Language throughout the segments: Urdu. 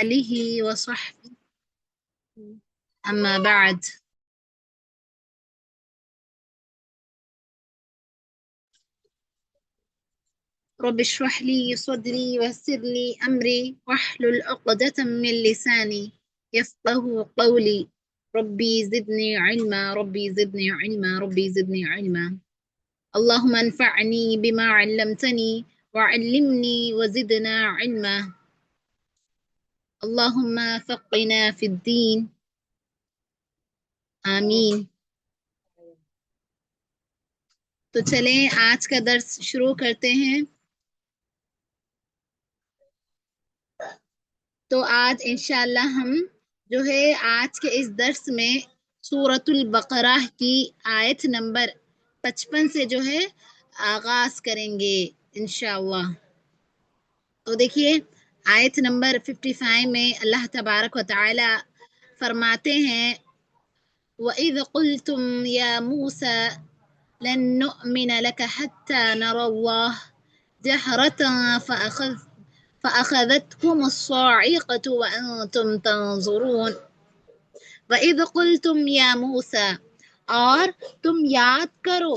آله وصحبه أما بعد. رب اشرح لي صدري ويسر لي أمري واحلل عقدة من لساني يفقه قولي. ربي زدني علما ربي زدني علما ربي زدني علما. اللهم انفعني بما علمتني وعلمني وزدنا علما. اللهم فقنا في الدين. آمین. تو چلیں آج کا درس شروع کرتے ہیں. تو آج انشاءاللہ ہم جو ہے آج کے اس درس میں سورۃ البقرہ کی آیت نمبر 55 سے جو ہے آغاز کریں گے انشاءاللہ. تو دیکھیے آیت نمبر 55 میں اللہ تبارک و تعالی فرماتے ہیں وَإِذْ قُلْتُمْ يَا مُوسَى لَن نُؤْمِنَ لَكَ حَتَّى نَرَى اللَّهَ جَهْرَةً فَأَخَذَتْكُمُ الصَّاعِقَةُ وَأَنْتُمْ تَنْظُرُونَ. وَإِذْ قُلْتُمْ يَا مُوسَى اور تم یاد کرو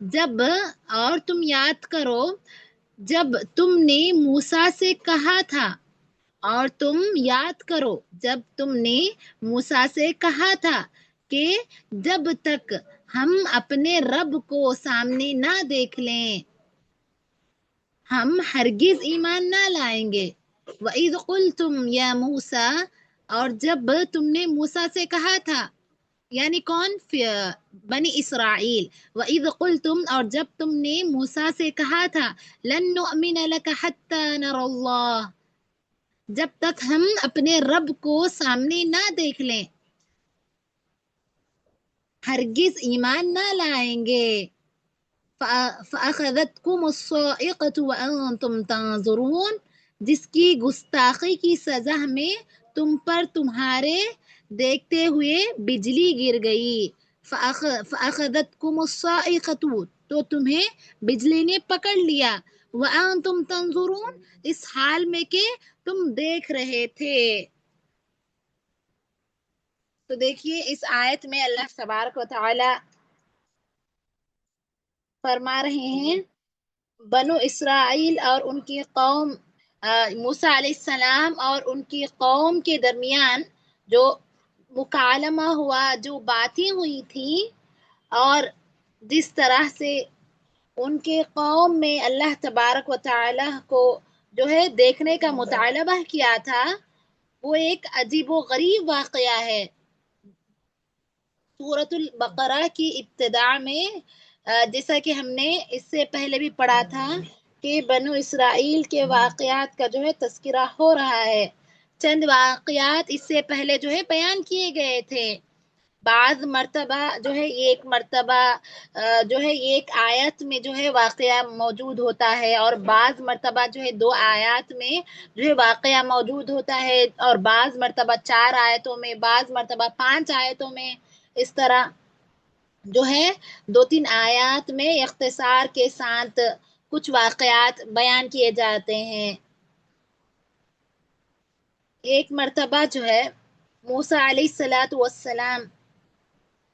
جب تم نے موسیٰ سے کہا تھا کہ جب تک ہم اپنے رب کو سامنے نہ دیکھ لیں ہم ہرگز ایمان نہ لائیں گے. وَإِذْ قُلْتُمْ يَا مُوسَى اور جب تم نے موسیٰ سے کہا تھا یعنی کون؟ بنی اسرائیل. وَإِذْ قُلْتُمْ اور جب تم نے موسیٰ سے کہا تھا لَن نُؤْمِنَ لَكَ حَتَّى نَرَى اللَّهَ جب تک ہم اپنے رب کو سامنے نہ دیکھ لیں ہرگز ایمان نہ لائیں گے. فَأَخَذَتْكُمُ الصَّاعِقَةُ وَأَنْتُمْ تَنْظُرُونَ جس کی گستاخی کی سزا میں تم پر تمہارے دیکھتے ہوئے بجلی گر گئی. فَأَخَذَتْكُمُ الصَّاعِقَةُ تو تمہیں بجلی نے پکڑ لیا. وَأَنْتُمْ تَنْظُرُونَ اس حال میں کہ تم دیکھ رہے تھے. تو دیکھیے اس آیت میں اللہ تبارک و تعالی فرما رہے ہیں بنو اسرائیل اور ان کی قوم موسیٰ علیہ السلام اور ان کی قوم کے درمیان جو مکالمہ ہوا جو باتیں ہوئی تھی اور جس طرح سے ان کے قوم میں اللہ تبارک و تعالی کو جو ہے دیکھنے کا مطالبہ کیا تھا وہ ایک عجیب و غریب واقعہ ہے. سورۃ البقرہ کی ابتدا میں جیسا کہ ہم نے اس سے پہلے بھی پڑھا تھا کہ بنو اسرائیل کے واقعات کا جو ہے تذکرہ ہو رہا ہے. چند واقعات اس سے پہلے جو ہے بیان کیے گئے تھے. بعض مرتبہ جو ہے ایک مرتبہ جو ہے ایک آیت میں جو ہے واقعہ موجود ہوتا ہے اور بعض مرتبہ جو ہے 2 آیات میں جو ہے واقعہ موجود ہوتا ہے اور بعض مرتبہ 4 آیتوں میں بعض مرتبہ 5 آیتوں میں اس طرح جو ہے 2-3 آیات میں اختصار کے ساتھ کچھ واقعات بیان کیے جاتے ہیں. ایک مرتبہ جو ہے موسیٰ علیہ السلام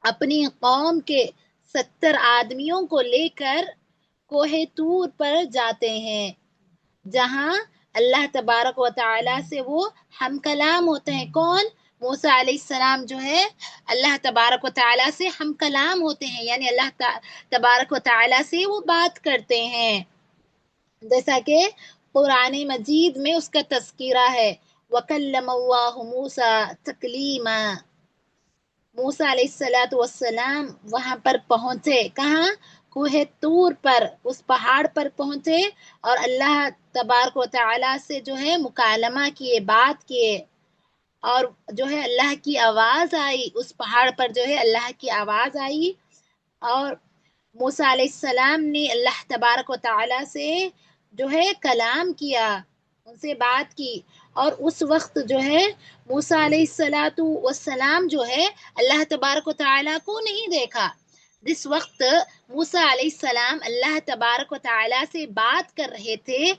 اپنی قوم کے 70 آدمیوں کو لے کر کوہ طور پر جاتے ہیں جہاں اللہ تبارک و تعالی سے وہ ہم کلام ہوتے ہیں. کون؟ موسیٰ علیہ السلام جو ہے اللہ تبارک و تعالی سے ہم کلام ہوتے ہیں یعنی اللہ تبارک و تعالی سے وہ بات کرتے ہیں جیسا کہ قرآن مجید میں اس کا تذکرہ ہے. وَكَلَّمَ اللَّهُ مُوسَى تَكْلِيمًا موسیٰ علیہ السلام وہاں پر پہنچے. کہاں؟ کوہ طور پر اس پہاڑ پر پہنچے اور اللہ تبارک و تعالی سے جو ہے مکالمہ کیے بات کیے اور جو ہے اللہ کی آواز آئی اس پہاڑ پر جو ہے اللہ کی آواز آئی اور موسیٰ علیہ السلام نے اللہ تبارک و تعالی سے جو ہے کلام کیا ان سے بات کی اور اس وقت جو ہے موسیٰ علیہ السلام جو ہے اللہ تبارک و تعالی کو نہیں دیکھا. جس وقت موسیٰ علیہ السلام اللہ تبارک و تعالی سے بات کر رہے تھے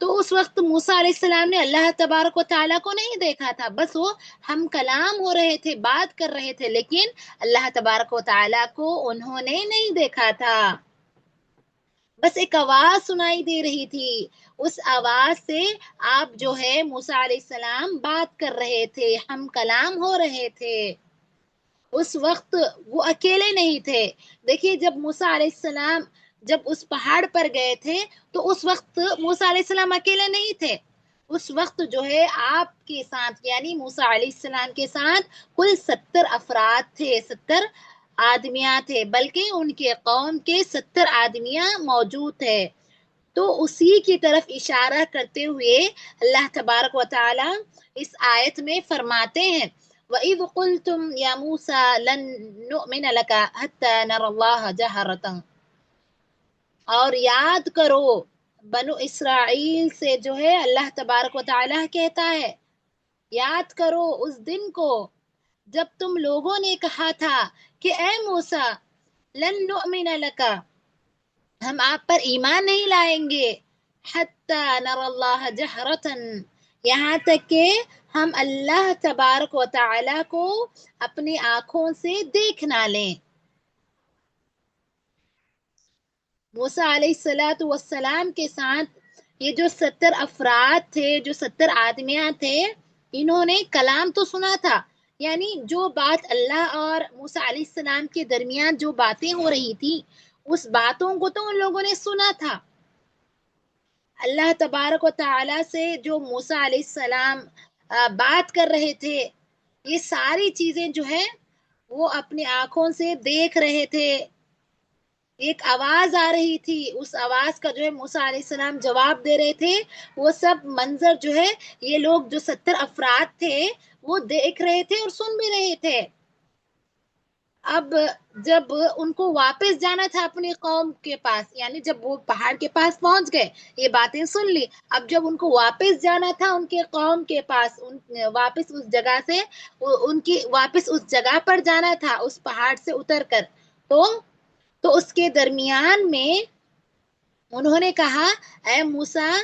تو اس وقت موسیٰ علیہ السلام نے اللہ تبارک و تعالیٰ کو نہیں دیکھا تھا، بس وہ ہم کلام ہو رہے تھے، بات کر رہے تھے، لیکن اللہ تبارک و تعالیٰ کو انہوں نے نہیں دیکھا تھا، بس ایک آواز سنائی دے رہی تھی، اس آواز سے آپ جو ہے موسیٰ علیہ السلام بات کر رہے تھے، ہم کلام ہو رہے تھے۔ اس وقت وہ اکیلے نہیں تھے، دیکھیے جب موسیٰ علیہ السلام جب اس پہاڑ پر گئے تھے تو اس وقت موسیٰ علیہ السلام اکیلے نہیں تھے، اس وقت جو ہے آپ کے ساتھ یعنی موسیٰ علیہ السلام کے ساتھ کل 70 افراد تھے، 70 آدمیاں تھے، بلکہ ان کے قوم کے 70 آدمیاں موجود تھے۔ تو اسی کی طرف اشارہ کرتے ہوئے اللہ تبارک و تعالی اس آیت میں فرماتے ہیں وَإِذْ قُلْتُمْ يَا مُوسَى لَن نُؤْمِنَ لَكَ حَتَّى نَرَى اللَّهَ جَهْرَةً، اور یاد کرو بنو اسرائیل سے جو ہے اللہ تبارک و تعالی کہتا ہے، یاد کرو اس دن کو جب تم لوگوں نے کہا تھا کہ اے موسیٰ لن نؤمن لک، ہم آپ پر ایمان نہیں لائیں گے، حتی نر اللہ جہرتاً، یہاں تک کہ ہم اللہ تبارک و تعالی کو اپنی آنکھوں سے دیکھ نہ لیں۔ موسیٰ علیہ السلام کے ساتھ یہ جو 70 افراد تھے، جو 70 آدمیاں تھے، انہوں نے کلام تو سنا تھا، یعنی جو بات اللہ اور موسیٰ علیہ السلام کے درمیان جو باتیں ہو رہی تھی اس باتوں کو تو ان لوگوں نے سنا تھا۔ اللہ تبارک و تعالی سے جو موسیٰ علیہ السلام بات کر رہے تھے، یہ ساری چیزیں جو ہے وہ اپنی آنکھوں سے دیکھ رہے تھے، ایک آواز آ رہی تھی، اس آواز کا جو ہے موسیٰ علیہ السلام جواب دے رہے تھے، وہ سب منظر جو ہے یہ لوگ جو 70 افراد تھے وہ دیکھ رہے تھے اور سن بھی رہے تھے۔ اب جب ان کو واپس جانا تھا اپنی قوم کے پاس، یعنی جب وہ پہاڑ کے پاس پہنچ گئے، یہ باتیں سن لی، اب جب ان کو واپس جانا تھا ان کے قوم کے پاس، واپس اس جگہ سے ان کی واپس اس جگہ پر جانا تھا اس پہاڑ سے اتر کر، تو اس کے درمیان میں انہوں نے کہا اے موسیٰ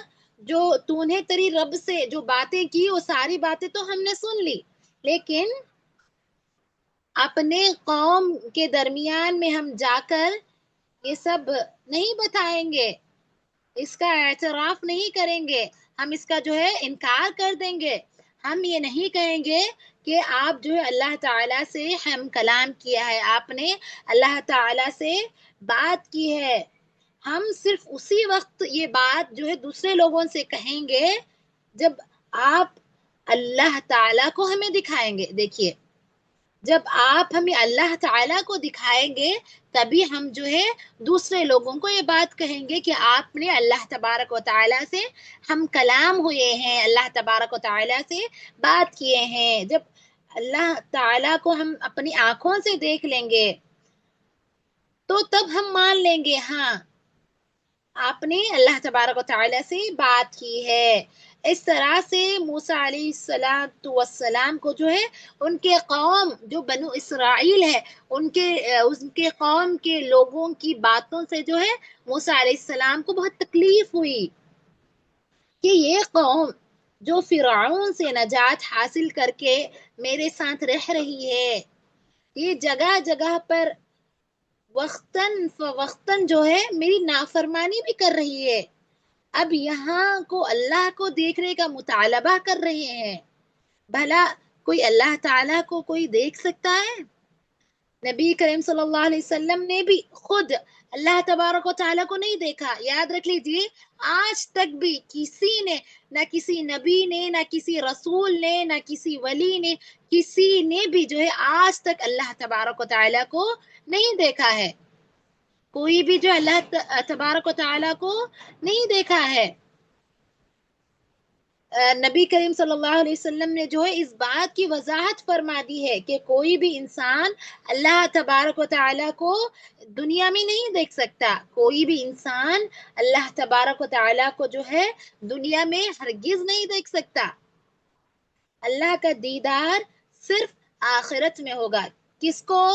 جو تو نے تیری رب سے جو باتیں کی وہ ساری باتیں تو ہم نے سن لی، لیکن اپنے قوم کے درمیان میں ہم جا کر یہ سب نہیں بتائیں گے، اس کا اعتراف نہیں کریں گے، ہم اس کا جو ہے انکار کر دیں گے، ہم یہ نہیں کہیں گے کہ آپ جو ہے اللہ تعالیٰ سے ہم کلام کیا ہے، آپ نے اللہ تعالیٰ سے بات کی ہے، ہم صرف اسی وقت یہ بات جو ہے دوسرے لوگوں سے کہیں گے جب آپ اللہ تعالیٰ کو ہمیں دکھائیں گے۔ دیکھیے جب آپ ہمیں اللہ تعالیٰ کو دکھائیں گے تبھی ہم جو ہے دوسرے لوگوں کو یہ بات کہیں گے کہ آپ نے اللہ تبارک و تعالیٰ سے ہم کلام ہوئے ہیں، اللہ تبارک و تعالیٰ سے بات کیے ہیں۔ جب اللہ تعالیٰ کو ہم اپنی آنکھوں سے دیکھ لیں گے تو تب ہم مان لیں گے ہاں آپ نے اللہ تبارک و تعالیٰ سے بات کی ہے۔ اس طرح سے موسیٰ علیہ السلام کو جو ہے ان کے قوم جو بنو اسرائیل ہے ان کے قوم کے لوگوں کی باتوں سے جو ہے موسیٰ علیہ السلام کو بہت تکلیف ہوئی کہ یہ قوم جو فرعون سے نجات حاصل کر کے میرے ساتھ رہ رہی ہے، یہ جگہ جگہ پر وقتاً فوقتاً جو ہے میری نافرمانی بھی کر رہی ہے، اب یہاں کو اللہ کو دیکھنے کا مطالبہ کر رہے ہیں، بھلا کوئی اللہ تعالیٰ کو کوئی دیکھ سکتا ہے؟ نبی کریم صلی اللہ علیہ وسلم نے بھی خود اللہ تبارک و تعالیٰ کو نہیں دیکھا، یاد رکھ لیجئے آج تک بھی کسی نے، نہ کسی نبی نے، نہ کسی رسول نے، نہ کسی ولی نے، کسی نے بھی جو ہے آج تک اللہ تبارک و تعالیٰ کو نہیں دیکھا ہے، کوئی بھی جو اللہ تبارک و تعالیٰ کو نہیں دیکھا ہے۔ نبی کریم صلی اللہ علیہ وسلم نے جو ہے اس بات کی وضاحت فرما دی ہے کہ کوئی بھی انسان اللہ تبارک و تعالیٰ کو دنیا میں نہیں دیکھ سکتا، کوئی بھی انسان اللہ تبارک و تعالیٰ کو جو ہے دنیا میں ہرگز نہیں دیکھ سکتا، اللہ کا دیدار صرف آخرت میں ہوگا، کس کو؟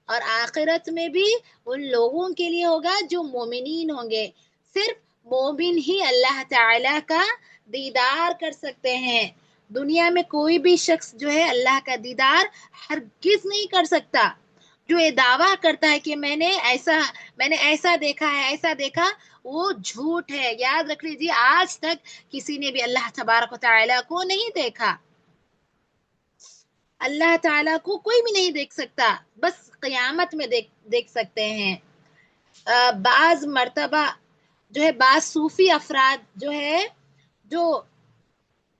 اور آخرت میں بھی ان لوگوں کے لیے ہوگا جو مومنین ہوں گے، صرف مومن ہی اللہ تعالی کا دیدار کر سکتے ہیں. دنیا میں کوئی بھی شخص جو ہے اللہ کا دیدار ہرگز نہیں کر سکتا. جو یہ دعویٰ کرتا ہے کہ میں نے ایسا دیکھا ہے، ایسا دیکھا، وہ جھوٹ ہے. یاد رکھ لیجیے، آج تک کسی نے بھی اللہ تبارک و تعالیٰ کو نہیں دیکھا. اللہ تعالیٰ کو کوئی بھی نہیں دیکھ سکتا، بس قیامت میں دیکھ سکتے ہیں. بعض مرتبہ جو ہے بعض صوفی افراد جو ہے جو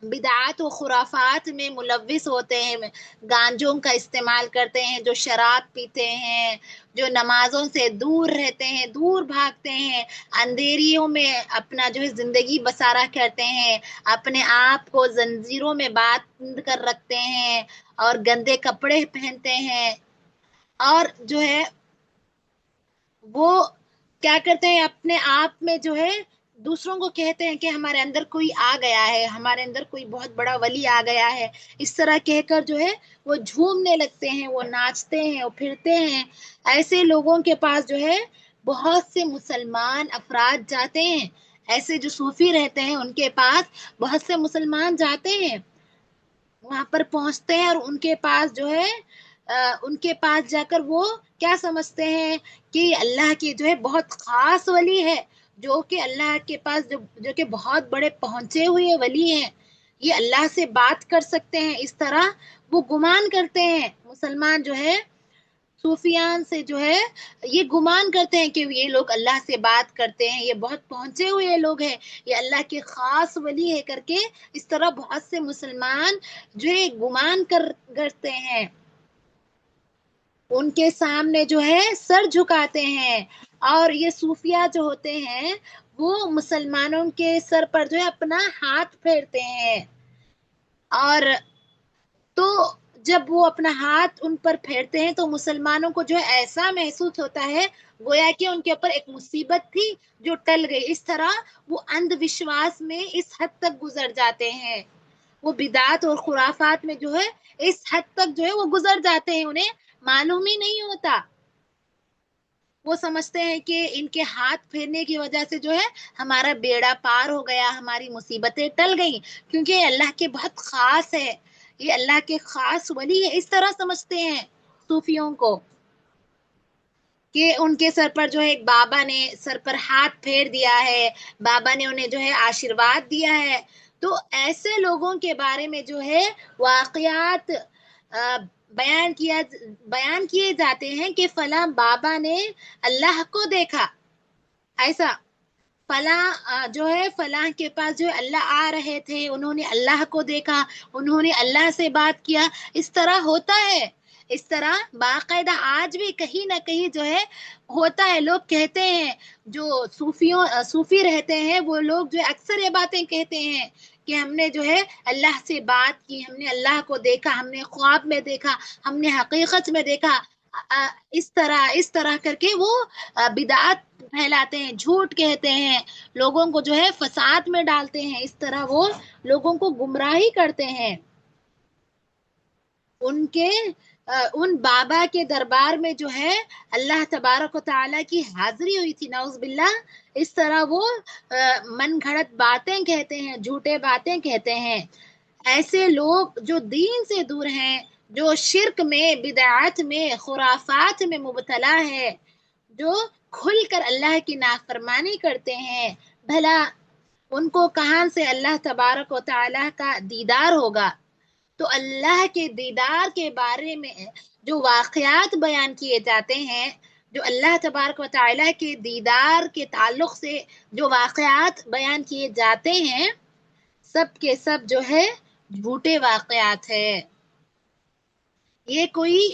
بدعات و خرافات میں ملوث ہوتے ہیں، گانجوں کا استعمال کرتے ہیں، جو شراب پیتے ہیں، جو نمازوں سے دور رہتے ہیں، دور بھاگتے ہیں، اندھیریوں میں اپنا جو ہے زندگی بسارا کرتے ہیں، اپنے آپ کو زنجیروں میں باندھ کر رکھتے ہیں اور گندے کپڑے پہنتے ہیں، اور جو ہے وہ کیا کرتے ہیں، اپنے آپ میں جو ہے دوسروں کو کہتے ہیں کہ ہمارے اندر کوئی آ گیا ہے، ہمارے اندر کوئی بہت بڑا ولی آ گیا ہے. اس طرح کہہ کر جو ہے وہ جھومنے لگتے ہیں، وہ ناچتے ہیں، وہ پھرتے ہیں. ایسے لوگوں کے پاس جو ہے بہت سے مسلمان افراد جاتے ہیں. ایسے جو صوفی رہتے ہیں ان کے پاس بہت سے مسلمان جاتے ہیں، وہاں پر پہنچتے ہیں، اور ان کے پاس جو ہے ان کے پاس جا کر وہ کیا سمجھتے ہیں کہ اللہ کی جو ہے بہت خاص ولی ہے، جو کہ اللہ کے پاس جو کہ بہت بڑے پہنچے ہوئے ولی ہیں، یہ اللہ سے بات کر سکتے ہیں. اس طرح وہ گمان کرتے ہیں. مسلمان جو ہے صوفیان سے جو ہے یہ گمان کرتے ہیں کہ یہ لوگ اللہ سے بات کرتے ہیں، یہ بہت پہنچے ہوئے لوگ ہیں، یہ اللہ کے خاص ولی ہے کر کے. اس طرح بہت سے مسلمان جو ہے گمان کرتے ہیں، ان کے سامنے جو ہے سر جھکاتے ہیں. اور یہ صوفیہ جو ہوتے ہیں وہ مسلمانوں کے سر پر جو ہے اپنا ہاتھ پھیرتے ہیں، اور تو جب وہ اپنا ہاتھ ان پر پھیرتے ہیں تو مسلمانوں کو جو ہے ایسا محسوس ہوتا ہے گویا کہ ان کے اوپر ایک مصیبت تھی جو ٹل گئی. اس طرح وہ اندھ وشواس میں اس حد تک گزر جاتے ہیں، وہ بدعات اور خرافات میں جو ہے اس حد تک جو ہے وہ گزر جاتے ہیں، انہیں معلوم ہی نہیں ہوتا. وہ سمجھتے ہیں کہ ان کے ہاتھ پھیرنے کی وجہ سے جو ہے ہمارا بیڑا پار ہو گیا، ہماری مصیبتیں ٹل گئیں، کیونکہ یہ اللہ کے بہت خاص ہے، یہ اللہ کے خاص ولی ہے. اس طرح سمجھتے ہیں صوفیوں کو کہ ان کے سر پر جو ہے ایک بابا نے سر پر ہاتھ پھیر دیا ہے، بابا نے انہیں جو ہے آشیرواد دیا ہے. تو ایسے لوگوں کے بارے میں جو ہے واقعات بیان کیے جاتے ہیں کہ فلاں بابا نے اللہ کو دیکھا، ایسا فلاں جو ہے فلاں کے پاس جو ہے اللہ آ رہے تھے، انہوں نے اللہ کو دیکھا، انہوں نے اللہ سے بات کیا. اس طرح ہوتا ہے، اس طرح باقاعدہ آج بھی کہیں نہ کہیں جو ہے ہوتا ہے. لوگ کہتے ہیں جو صوفی رہتے ہیں وہ لوگ جو اکثر یہ باتیں کہتے ہیں کہ ہم نے جو ہے اللہ سے بات کی، ہم نے اللہ کو دیکھا، ہم نے خواب میں دیکھا، ہم نے حقیقت میں دیکھا. اس طرح کر کے وہ بدعات پھیلاتے ہیں، جھوٹ کہتے ہیں، لوگوں کو جو ہے فساد میں ڈالتے ہیں. اس طرح وہ لوگوں کو گمراہی کرتے ہیں. ان بابا کے دربار میں جو ہے اللہ تبارک و تعالیٰ کی حاضری ہوئی تھی، نعوذ باللہ. اس طرح وہ من گھڑت باتیں کہتے ہیں، جھوٹے باتیں کہتے ہیں. ایسے لوگ جو دین سے دور ہیں، جو شرک میں، بدعات میں، خرافات میں مبتلا ہے، جو کھل کر اللہ کی نافرمانی کرتے ہیں، بھلا ان کو کہاں سے اللہ تبارک و تعالیٰ کا دیدار ہوگا؟ تو اللہ کے دیدار کے بارے میں جو واقعات بیان کیے جاتے ہیں، جو اللہ تبارک و تعالیٰ کے دیدار کے تعلق سے جو واقعات بیان کیے جاتے ہیں، سب کے سب جو ہے جھوٹے واقعات ہیں. یہ کوئی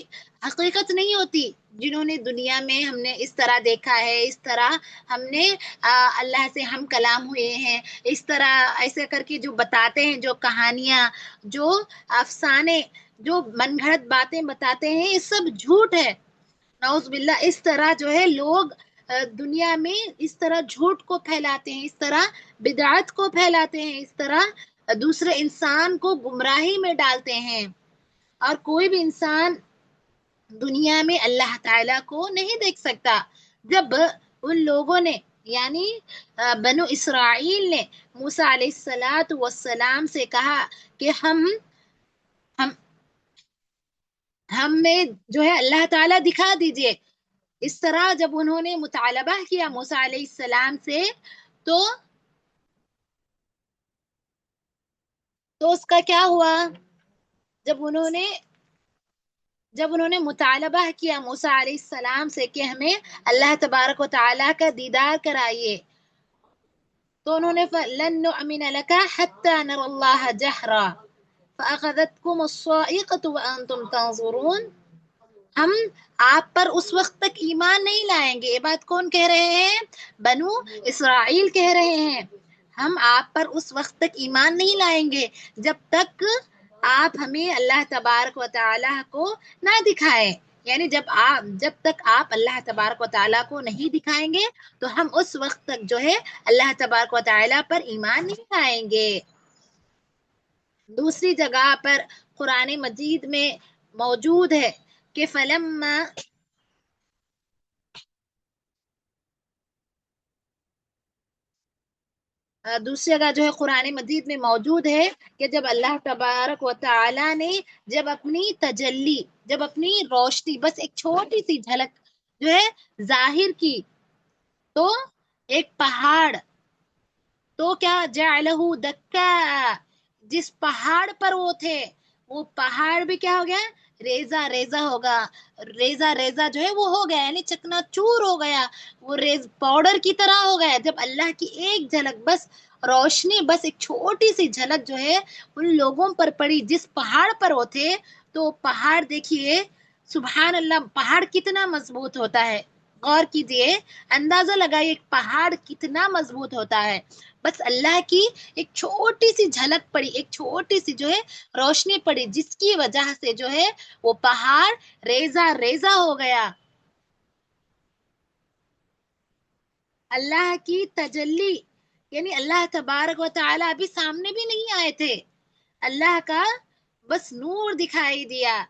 حقیقت نہیں ہوتی. جنہوں نے دنیا میں ہم نے اس طرح دیکھا ہے، اس طرح ہم نے اللہ سے ہم کلام ہوئے ہیں، اس طرح ایسے کر کے جو بتاتے ہیں، جو کہانیاں، جو افسانے، جو من گھڑت باتیں بتاتے ہیں، یہ سب جھوٹ ہے، نعوذ باللہ. اس طرح جو ہے لوگ دنیا میں اس طرح جھوٹ کو پھیلاتے ہیں، اس طرح بدعت کو پھیلاتے ہیں، اس طرح دوسرے انسان کو گمراہی میں ڈالتے ہیں. اور کوئی بھی انسان دنیا میں اللہ تعالیٰ کو نہیں دیکھ سکتا. جب ان لوگوں نے یعنی بنو اسرائیل نے موسیٰ علیہ السلام سے کہا کہ ہم ہمیں جو ہے اللہ تعالیٰ دکھا دیجئے. اس طرح جب انہوں نے مطالبہ کیا موسیٰ علیہ السلام سے تو اس کا کیا ہوا؟ جب انہوں نے مطالبہ کیا موسیٰ علیہ السلام سے کہ ہمیں اللہ تبارک و تعالیٰ کا دیدار کرائیے، تو انہوں نے لَن نُؤْمِنَ لَكَ حَتَّى نَرَى اللَّهَ جَهْرًا فَأَخَذَتْكُمُ الصَّاعِقَةُ وَأَنْتُمْ تَنظُرُونَ. ہم آپ پر اس وقت تک ایمان نہیں لائیں گے. یہ بات کون کہہ رہے ہیں؟ بنو اسرائیل کہہ رہے ہیں. ہم آپ پر اس وقت تک ایمان نہیں لائیں گے جب تک آپ ہمیں اللہ تبارک و تعالیٰ کو نہ دکھائیں. یعنی جب تک آپ اللہ تبارک و تعالیٰ کو نہیں دکھائیں گے تو ہم اس وقت تک جو ہے اللہ تبارک و تعالیٰ پر ایمان نہیں لائیں گے. دوسری جگہ پر قرآن مجید میں موجود ہے کہ فلما دوسری جگہ جو ہے قرآن مجید میں موجود ہے کہ جب اللہ تبارک و تعالیٰ نے جب اپنی روشنی بس ایک چھوٹی سی جھلک جو ہے ظاہر کی تو ایک پہاڑ تو کیا جعلہ دکا، جس پہاڑ پر وہ تھے وہ پہاڑ بھی کیا ہو گیا؟ ریزہ ریزہ ہوگا. ریزہ جو ہے وہ ہو گیا، یعنی چکنا چور ہو گیا، وہ پاؤڈر کی طرح ہو گیا جب اللہ کی ایک جھلک بس روشنی بس ایک چھوٹی سی جھلک جو ہے ان لوگوں پر پڑی جس پہاڑ پر وہ تھے. تو پہاڑ دیکھیے سبحان اللہ پہاڑ کتنا مضبوط ہوتا ہے. غور کیجئے، اندازہ لگائیے ایک پہاڑ کتنا مضبوط ہوتا ہے. بس اللہ کی ایک چھوٹی سی جھلک پڑی، ایک چھوٹی سی جو ہے روشنی پڑی جس کی وجہ سے جو ہے وہ پہاڑ ریزہ ریزہ ہو گیا. اللہ کی تجلی یعنی اللہ تبارک و تعالیٰ ابھی سامنے بھی نہیں آئے تھے، اللہ کا بس نور دکھائی دیا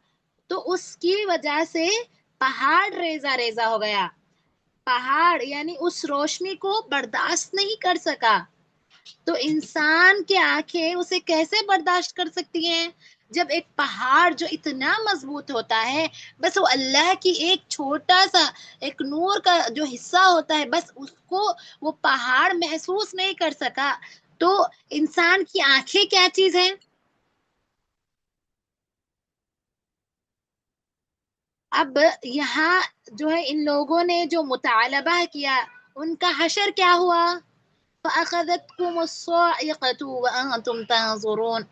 تو اس کی وجہ سے پہاڑ ریزہ ریزہ ہو گیا. پہاڑ یعنی اس روشنی کو برداشت نہیں کر سکا. تو انسان کی آنکھیں اسے کیسے برداشت کر سکتی ہیں جب ایک پہاڑ جو اتنا مضبوط ہوتا ہے بس وہ اللہ کی ایک چھوٹا سا ایک نور کا جو حصہ ہوتا ہے بس اس کو وہ پہاڑ محسوس نہیں کر سکا. تو انسان کی آنکھیں کیا چیز ہے؟ اب یہاں جو ہے ان لوگوں نے جو مطالبہ کیا ان کا حشر کیا ہوا؟ فَأَخَذَتْكُمُ الصَّاعِقَةُ وَأَنْتُمْ تَنظُرُونَ.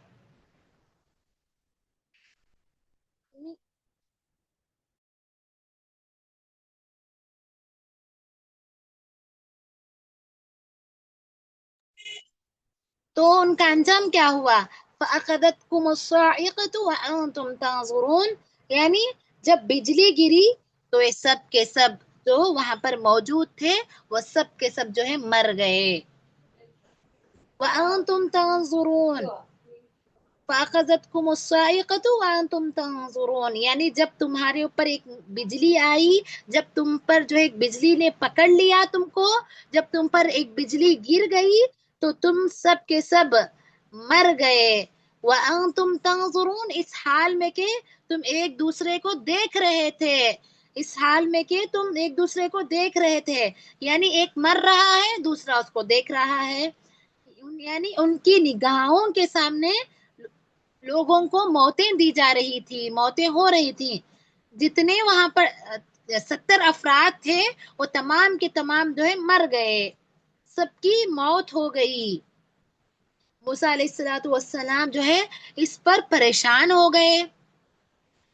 تو ان کا انجام کیا ہوا؟ فَأَخَذَتْكُمُ الصَّاعِقَةُ وَأَنْتُمْ تَنظُرُونَ. یعنی جب بجلی گری تو یہ سب کے سب جو وہاں پر موجود تھے وہ سب کے سب جو ہے مر گئے. وَأَنْتُمْ تَنظُرُونَ فَأَخَذَتْكُمُ الصَّاعِقَةُ وَأَنْتُمْ تَنظُرُونَ. یعنی جب تمہارے اوپر ایک بجلی آئی، جب تم پر جو ایک بجلی نے پکڑ لیا تم کو، جب تم پر ایک بجلی گر گئی تو تم سب کے سب مر گئے. وَأَنْتُمْ تَنظُرُونَ اس حال میں کہ تم ایک دوسرے کو دیکھ رہے تھے، اس حال میں کہ تم ایک دوسرے کو دیکھ رہے تھے. یعنی ایک مر رہا ہے دوسرا اس کو دیکھ رہا ہے. یعنی ان کی نگاہوں کے سامنے لوگوں کو موتیں دی جا رہی تھی، موتیں ہو رہی تھی. جتنے وہاں پر 70 افراد تھے وہ تمام کے تمام جو ہے مر گئے، سب کی موت ہو گئی. موسیٰ علیہ السلام جو ہے اس پر پریشان ہو گئے.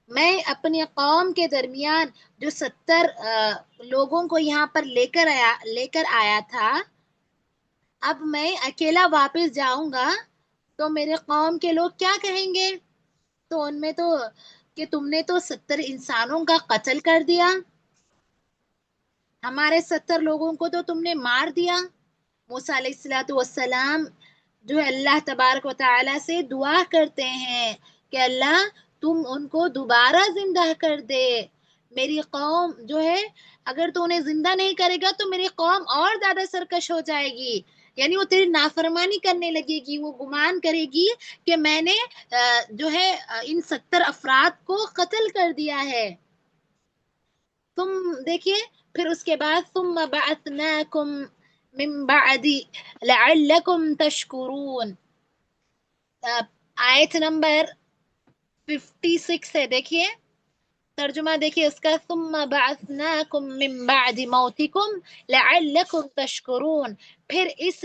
میں اپنی قوم کے درمیان جو 70 لوگوں کو یہاں پر لے کر آیا تھا، اب میں اکیلا واپس جاؤں گا تو میرے قوم کے لوگ کیا کہیں گے؟ تو ان میں تو کہ تم نے تو 70 انسانوں کا قتل کر دیا، ہمارے 70 لوگوں کو تو تم نے مار دیا. موسیٰ علیہ السلام جو اللہ تبارک و تعالیٰ سے دعا کرتے ہیں کہ اللہ تم ان کو دوبارہ زندہ کر دے. میری قوم جو ہے اگر تو انہیں زندہ نہیں کرے گا تو میری قوم اور زیادہ سرکش ہو جائے گی، یعنی وہ تیری نافرمانی کرنے لگے گی، وہ گمان کرے گی کہ میں نے جو ہے ان 70 افراد کو قتل کر دیا ہے۔ تم دیکھیے پھر اس کے بعد ثم بعثناکم من بعد لعلکم تشکرون، آیت نمبر 56 ہے، دیکھیے ترجمہ دیکھیے اس کا، ثم بعثناکم من بعد موتکم لعلکم تشکرون، پھر اس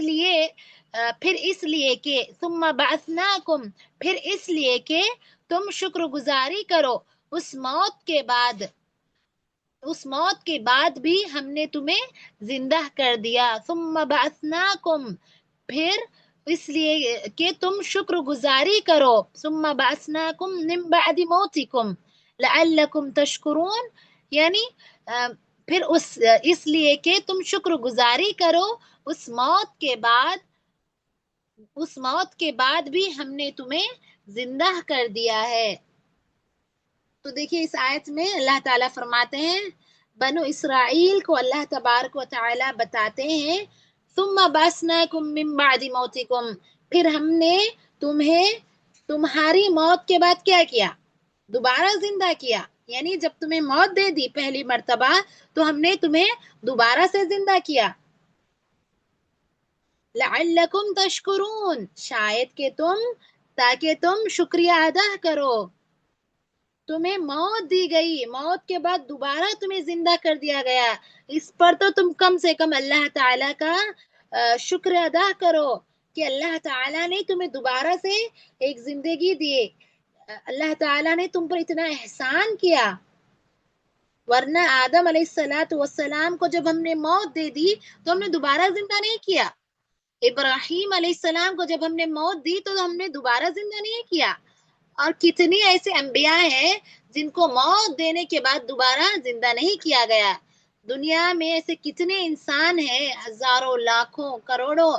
لیے کہ ثم بعثناکم، پھر اس لیے کہ تم شکر گزاری کرو اس موت کے بعد بھی ہم نے تمہیں زندہ کر دیا، ثم بعثناکم، پھر اس لیے کہ تم شکر گزاری کرو، ثم بعثناکم من بعد موتکم لعلکم تشکرون، یعنی پھر اس لیے کہ تم شکر گزاری کرو اس موت کے بعد بھی ہم نے تمہیں زندہ کر دیا ہے۔ تو دیکھیے اس آیت میں اللہ تعالیٰ فرماتے ہیں، بنو اسرائیل کو اللہ تبارک و تعالیٰ بتاتے ہیں ثم بعثناکم من بعد موتکم، پھر ہم نے تمہیں تمہاری موت کے بعد کیا کیا؟ دوبارہ زندہ کیا، یعنی جب تمہیں موت دے دی پہلی مرتبہ تو ہم نے تمہیں دوبارہ سے زندہ کیا، لعلکم تشکرون، شاید کہ تاکہ تم شکریہ ادا کرو، تمہیں موت دی گئی، موت کے بعد دوبارہ تمہیں زندہ کر دیا گیا، اس پر تو تم کم سے کم اللہ تعالیٰ کا شکر ادا کرو کہ اللہ تعالیٰ نے تمہیں دوبارہ سے ایک زندگی دی، اللہ تعالیٰ نے تم پر اتنا احسان کیا، ورنہ آدم علیہ السلام کو جب ہم نے موت دے دی تو ہم نے دوبارہ زندہ نہیں کیا، ابراہیم علیہ السلام کو جب ہم نے موت دی تو ہم نے دوبارہ زندہ نہیں کیا، اور کتنی ایسے انبیاء ہیں جن کو موت دینے کے بعد دوبارہ زندہ نہیں کیا گیا، دنیا میں ایسے کتنے انسان ہیں، ہزاروں لاکھوں کروڑوں،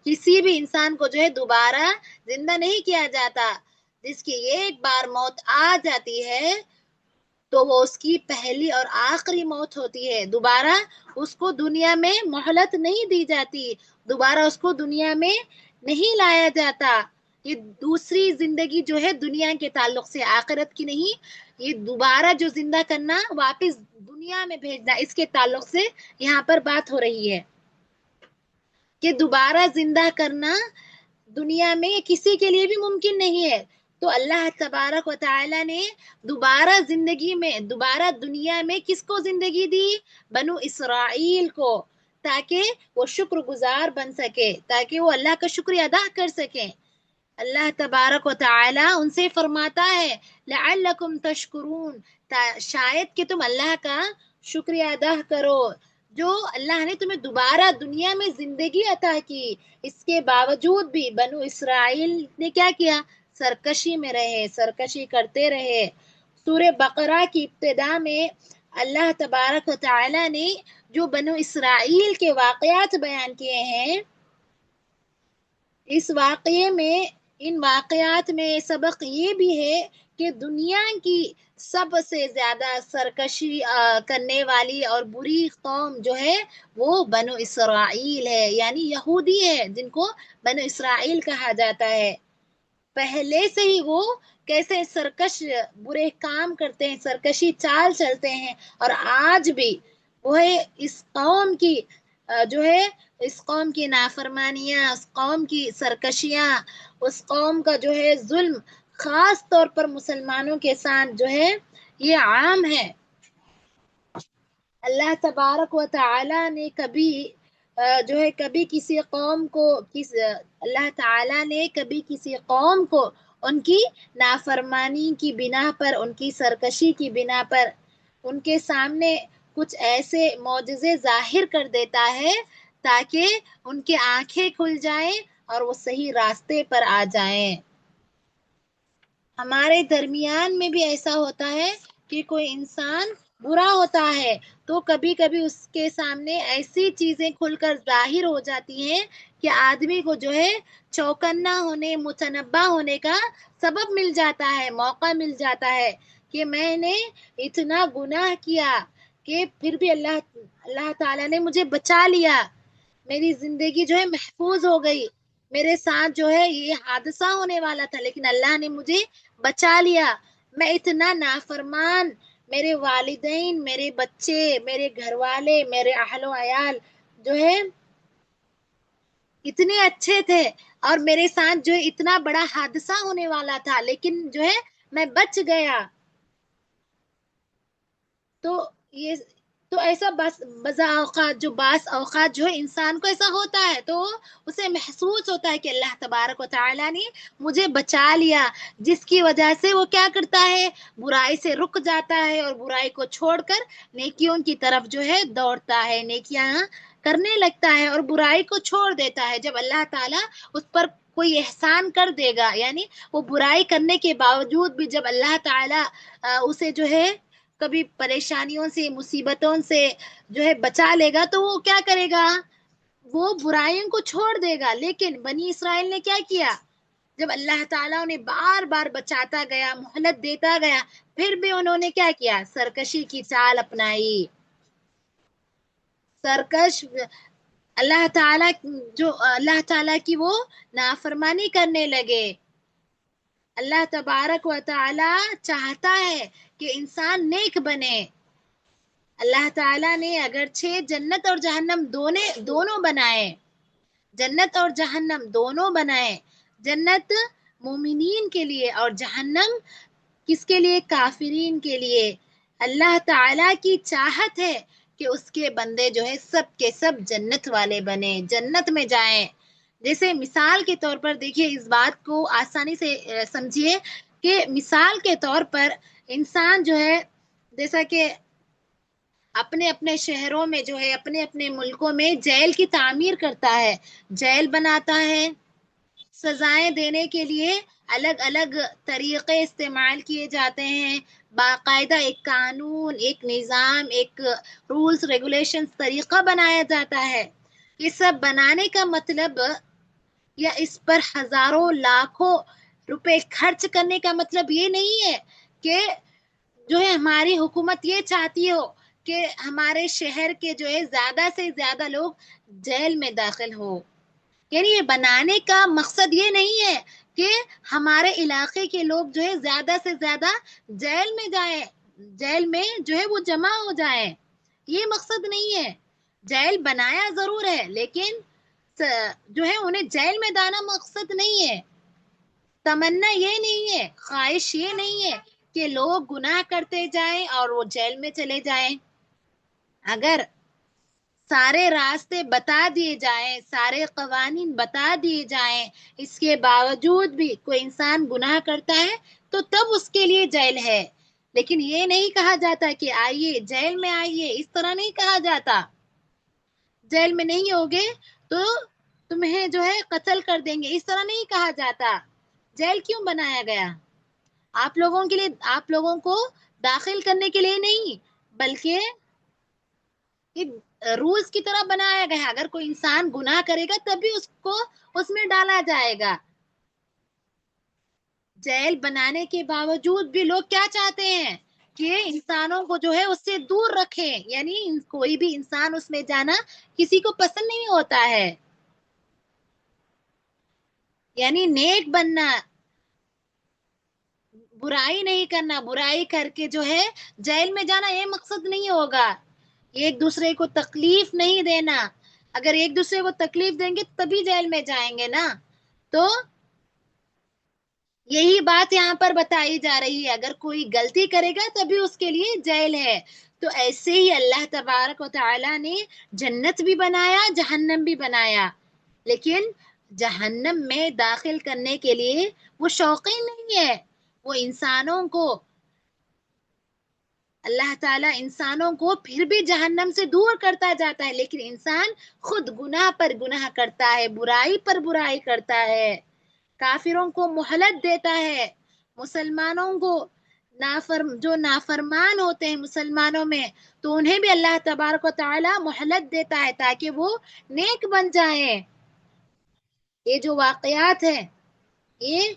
کسی بھی انسان کو جو ہے دوبارہ زندہ نہیں کیا جاتا، جس کی ایک بار موت آ جاتی ہے تو وہ اس کی پہلی اور آخری موت ہوتی ہے، دوبارہ اس کو دنیا میں مہلت نہیں دی جاتی، دوبارہ اس کو دنیا میں نہیں لایا جاتا، یہ دوسری زندگی جو ہے دنیا کے تعلق سے، آخرت کی نہیں، یہ دوبارہ جو زندہ کرنا واپس دنیا میں بھیجنا، اس کے تعلق سے یہاں پر بات ہو رہی ہے کہ دوبارہ زندہ کرنا دنیا میں کسی کے لیے بھی ممکن نہیں ہے، تو اللہ تبارک و تعالی نے دوبارہ دنیا میں کس کو زندگی دی؟ بنو اسرائیل کو، تاکہ وہ شکر گزار بن سکے، تاکہ وہ اللہ کا شکریہ ادا کر سکیں۔ اللہ تبارک و تعالی ان سے فرماتا ہے لعلکم تشکرون، شاید کہ تم اللہ کا شکریہ ادا کرو، جو اللہ نے تمہیں دوبارہ دنیا میں زندگی عطا کی، اس کے باوجود بھی بنو اسرائیل نے کیا کیا؟ سرکشی میں رہے، سرکشی کرتے رہے۔ سورہ بقرہ کی ابتدا میں اللہ تبارک و تعالی نے جو بنو اسرائیل کے واقعات بیان کیے ہیں، ان واقعات میں سبق یہ بھی ہے کہ دنیا کی سب سے زیادہ سرکشی کرنے والی اور بری قوم جو ہے وہ بنو اسرائیل ہے، یعنی یہودی ہے، جن کو بنو اسرائیل کہا جاتا ہے، پہلے سے ہی وہ کیسے سرکش برے کام کرتے ہیں، سرکشی چال چلتے ہیں، اور آج بھی وہ اس قوم کی جو ہے اس قوم کی نافرمانیاں، اس قوم کی سرکشیاں، اس قوم کا جو ہے ظلم خاص طور پر مسلمانوں کے ساتھ جو ہے یہ عام ہے۔ اللہ تبارک و تعالی نے کبھی کسی قوم کو اللہ تعالی نے کبھی کسی قوم کو ان کی نافرمانی کی بنا پر، ان کی سرکشی کی بنا پر ان کے سامنے کچھ ایسے معجزے ظاہر کر دیتا ہے تاکہ ان کی آنکھیں کھل جائیں اور وہ صحیح راستے پر آ جائیں۔ ہمارے درمیان میں بھی ایسا ہوتا ہے کہ کوئی انسان برا ہوتا ہے تو کبھی کبھی اس کے سامنے ایسی چیزیں کھل کر ظاہر ہو جاتی ہیں کہ آدمی کو جو ہے چوکنا ہونے، متنبہ ہونے کا سبب مل جاتا ہے، موقع مل جاتا ہے کہ میں نے اتنا گناہ کیا کہ پھر بھی اللہ تعالیٰ نے مجھے بچا لیا، میری زندگی جو ہے محفوظ ہو گئی، میرے ساتھ جو ہے یہ حادثہ ہونے والا تھا لیکن اللہ نے مجھے بچا لیا، میں اتنا نافرمان، میرے والدین، میرے بچے، میرے گھر والے، میرے اہل و عیال جو ہے اتنے اچھے تھے، اور میرے ساتھ جو ہے اتنا بڑا حادثہ ہونے والا تھا لیکن جو ہے میں بچ گیا۔ تو یہ تو ایسا بسا اوقات بعض اوقات جو ہے انسان کو ایسا ہوتا ہے تو اسے محسوس ہوتا ہے کہ اللہ تبارک و تعالیٰ نے مجھے بچا لیا، جس کی وجہ سے وہ کیا کرتا ہے، برائی سے رک جاتا ہے اور برائی کو چھوڑ کر نیکیوں کی طرف جو ہے دوڑتا ہے، نیکیاں کرنے لگتا ہے اور برائی کو چھوڑ دیتا ہے۔ جب اللہ تعالیٰ اس پر کوئی احسان کر دے گا، یعنی وہ برائی کرنے کے باوجود بھی جب اللہ تعالیٰ اسے جو ہے کبھی پریشانیوں سے، مصیبتوں سے جو ہے بچا لے گا تو وہ کیا کرے گا، وہ برائیوں کو چھوڑ دے گا۔ لیکن بنی اسرائیل نے کیا کیا، جب اللہ تعالیٰ انہیں بار بار بچاتا گیا، مہلت دیتا گیا، پھر بھی انہوں نے کیا کیا، سرکشی کی چال اپنائی، سرکش اللہ تعالیٰ کی وہ نافرمانی کرنے لگے۔ اللہ تبارک و تعالی چاہتا ہے کہ انسان نیک بنے۔ اللہ تعالیٰ نے اگرچہ جنت اور جہنم دونوں بنائے، جنت اور جہنم دونوں بنائے، جنت مومنین کے لیے اور جہنم کس کے لیے، کافرین کے لیے۔ اللہ تعالیٰ کی چاہت ہے کہ اس کے بندے جو ہے سب کے سب جنت والے بنے، جنت میں جائیں۔ جیسے مثال کے طور پر دیکھیے، اس بات کو آسانی سے سمجھیے کہ مثال کے طور پر انسان جو ہے جیسا کہ اپنے اپنے شہروں میں جو ہے، اپنے اپنے ملکوں میں جیل کی تعمیر کرتا ہے، جیل بناتا ہے، سزائیں دینے کے لیے الگ الگ طریقے استعمال کیے جاتے ہیں، باقاعدہ ایک قانون، ایک نظام، ایک رولز ریگولیشنز طریقہ بنایا جاتا ہے۔ یہ سب بنانے کا مطلب یا اس پر ہزاروں لاکھوں روپے خرچ کرنے کا مطلب یہ نہیں ہے کہ جو ہے ہماری حکومت یہ چاہتی ہو کہ ہمارے شہر کے جو ہے زیادہ سے زیادہ لوگ جیل میں داخل ہو۔ یعنی یہ بنانے کا مقصد یہ نہیں ہے کہ ہمارے علاقے کے لوگ جو ہے زیادہ سے زیادہ جیل میں جائیں، جیل میں جو ہے وہ جمع ہو جائیں، یہ مقصد نہیں ہے۔ جیل بنایا ضرور ہے لیکن جو ہے انہیں جیل میں ڈالنا مقصد نہیں ہے، تمنا یہ نہیں ہے، خواہش یہ نہیں ہے کہ لوگ گناہ کرتے جائیں اور وہ جیل میں چلے جائیں۔ اگر سارے راستے بتا دیے جائیں، سارے قوانین بتا دیے جائیں، اس کے باوجود بھی کوئی انسان گناہ کرتا ہے تو تب اس کے لیے جیل ہے، لیکن یہ نہیں کہا جاتا کہ آئیے جیل میں آئیے، اس طرح نہیں کہا جاتا۔ جیل میں نہیں ہوگے تو تمہیں جو ہے قتل کر دیں گے، اس طرح نہیں کہا جاتا۔ جیل کیوں بنایا گیا؟ آپ لوگوں کے لیے، آپ لوگوں کو داخل کرنے کے لیے نہیں، بلکہ ایک رولز کی طرح بنایا گیا ہے۔ اگر کوئی انسان گناہ کرے گا تبھی اس کو اس میں ڈالا جائے گا۔ جیل بنانے کے باوجود بھی لوگ کیا چاہتے ہیں کہ انسانوں کو جو ہے اس سے دور رکھیں، یعنی کوئی بھی انسان اس میں جانا کسی کو پسند نہیں ہوتا ہے۔ یعنی نیک بننا، برائی نہیں کرنا، برائی کر کے جو ہے جیل میں جانا یہ مقصد نہیں ہوگا۔ ایک دوسرے کو تکلیف نہیں دینا، اگر ایک دوسرے کو تکلیف دیں گے تبھی جیل میں جائیں گے نا۔ تو یہی بات یہاں پر بتائی جا رہی ہے، اگر کوئی غلطی کرے گا تبھی اس کے لیے جیل ہے۔ تو ایسے ہی اللہ تبارک و تعالی نے جنت بھی بنایا، جہنم بھی بنایا، لیکن جہنم میں داخل کرنے کے لیے وہ شوقین نہیں ہے، وہ انسانوں کو، اللہ تعالیٰ انسانوں کو پھر بھی جہنم سے دور کرتا جاتا ہے، لیکن انسان خود گناہ پر گناہ کرتا ہے، برائی پر برائی کرتا ہے، کافروں کو مہلت دیتا ہے، مسلمانوں کو جو نافرمان ہوتے ہیں مسلمانوں میں تو انہیں بھی اللہ تبارک و تعالی مہلت دیتا ہے تاکہ وہ نیک بن جائیں۔ یہ جو واقعات ہیں، یہ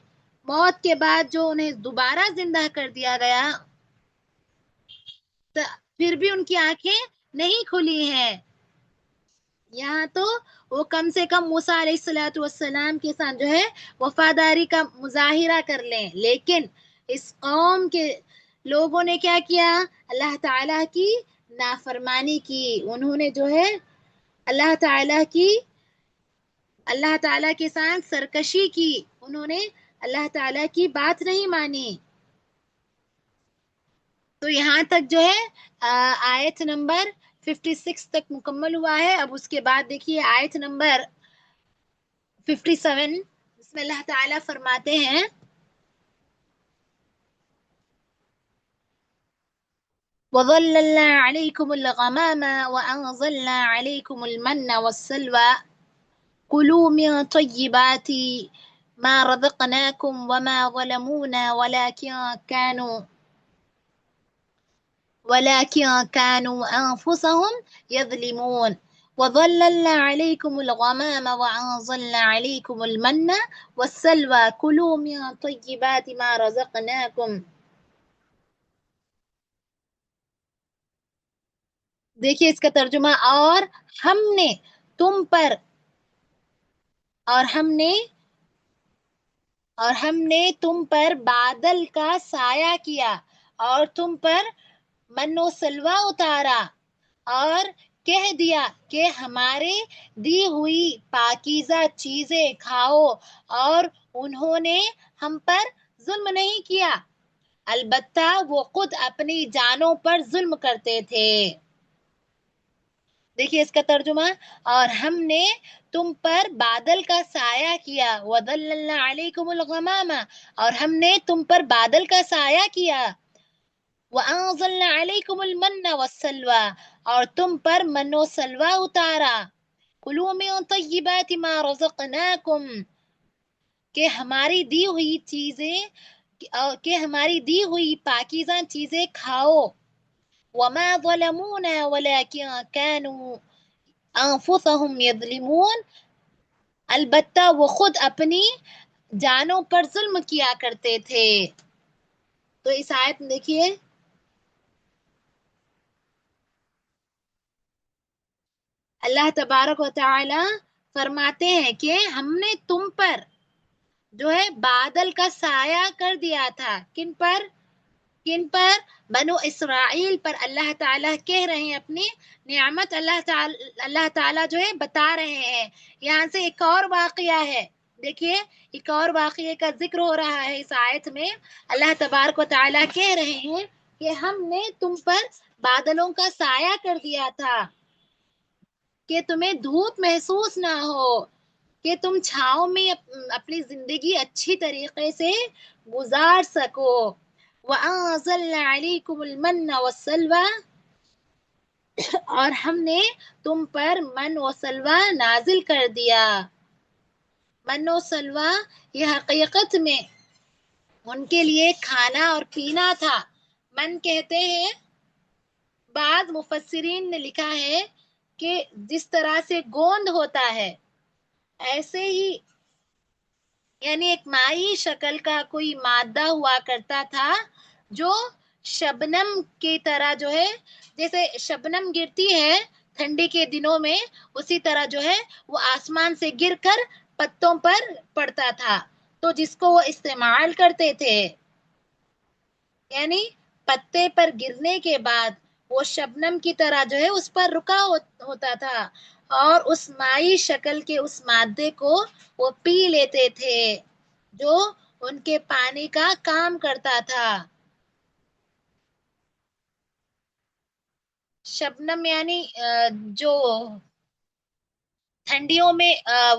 موت کے بعد جو انہیں دوبارہ زندہ کر دیا گیا، پھر بھی ان کی آنکھیں نہیں کھلی ہیں. یہاں تو وہ کم سے کم موسیٰ علیہ الصلوۃ والسلام کے ساتھ جو ہے وفاداری کا مظاہرہ کر لیں، لیکن اس قوم کے لوگوں نے کیا کیا؟ اللہ تعالیٰ کی نافرمانی کی. انہوں نے جو ہے اللہ تعالیٰ کے ساتھ سرکشی کی. انہوں نے اللہ تعالیٰ کی بات نہیں مانی. تو یہاں تک جو ہے آیت نمبر 56 تک مکمل ہوا ہے. اب اس کے بعد دیکھیے آیت نمبر 57. اس میں اللہ تعالیٰ فرماتے ہیں وَظَلَّلْنَا عَلَيْكُمُ الْغَمَامَ وَأَنزَلْنَا عَلَيْكُمُ الْمَنَّ وَالسَّلْوَىٰ كُلُوا مِن طَيِّبَاتِ مَا رَزَقْنَاكُمْ وَمَا ظَلَمُونَا ولكن كانوا أنفسهم يظلمون. وظللنا عليكم الغمام وأنزلنا عليكم المن والسلوى كلوا من طيبات ما رزقناكم. دیکھیے اس کا ترجمہ، اور ہم نے تم پر بادل کا سایہ کیا اور تم پر من و سلوہ اتارا اور کہہ دیا کہ ہمارے دی ہوئی پاکیزہ چیزیں کھاؤ، اور انہوں نے ہم پر ظلم نہیں کیا، البتہ وہ خود اپنی جانوں پر ظلم کرتے تھے. دیکھیے اس کا ترجمہ، اور ہم نے تم پر بادل کا سایہ کیا. وَظَلَّلْنَا عَلَيْكُمُ الْغَمَامَ، اور ہم نے تم پر بادل کا سایہ کیا. وَأَنزَلْنَا عَلَيْكُمُ الْمَنَّ وَالسَّلْوَىٰ، اور تم پر من و سلوہ اتارا. كُلُوا مِن طَيِّبَاتِ مَا رَزَقْنَاكُمْ، کہ ہماری دی ہوئی پاکیزہ چیزیں کھاؤ. وَمَا ظَلَمُونَا وَلَكِن كَانُوا أَنفُسَهُمْ يَظْلِمُونَ، البتہ وہ خود اپنی جانوں پر ظلم کیا کرتے تھے. تو اس آیت میں دیکھیے اللہ تبارک و تعالی فرماتے ہیں کہ ہم نے تم پر جو ہے بادل کا سایہ کر دیا تھا. کن پر؟ بنو اسرائیل پر. اللہ تعالیٰ کہہ رہے ہیں اپنی نعمت، اللہ تعالیٰ جو ہے بتا رہے ہیں. یہاں سے ایک اور واقعہ ہے، دیکھیے ایک اور واقعے کا ذکر ہو رہا ہے اس آیت میں. اللہ تبارک و تعالیٰ کہہ رہے ہیں کہ ہم نے تم پر بادلوں کا سایہ کر دیا تھا کہ تمہیں دھوپ محسوس نہ ہو، کہ تم چھاؤں میں اپنی زندگی اچھی طریقے سے گزار سکو. وَأَنزَلْنَا عَلَيْكُمُ الْمَنَّ وَالسَّلْوَىٰ، اور ہم نے تم پر من و سلوہ نازل کر دیا. من و سلوہ یہ حقیقت میں ان کے لیے کھانا اور پینا تھا. من کہتے ہیں، بعض مفسرین نے لکھا ہے کہ جس طرح سے گوند ہوتا ہے ایسے ہی، یعنی ایک مائی شکل کا کوئی مادہ ہوا کرتا تھا جو شبنم کی طرح جو ہے، جیسے شبنم گرتی ہے ٹھنڈی کے دنوں میں، اسی طرح جو ہے وہ آسمان سے گر کر پتوں پر پڑتا تھا، تو جس کو وہ استعمال کرتے تھے. یعنی پتے پر گرنے کے بعد وہ شبنم کی طرح جو ہے اس پر رکا ہوتا تھا، اور اس مائی شکل کے اس مادے کو وہ پی لیتے تھے جو ان کے پانی کا کام کرتا تھا. شبنم یعنی جو ٹھنڈیوں میں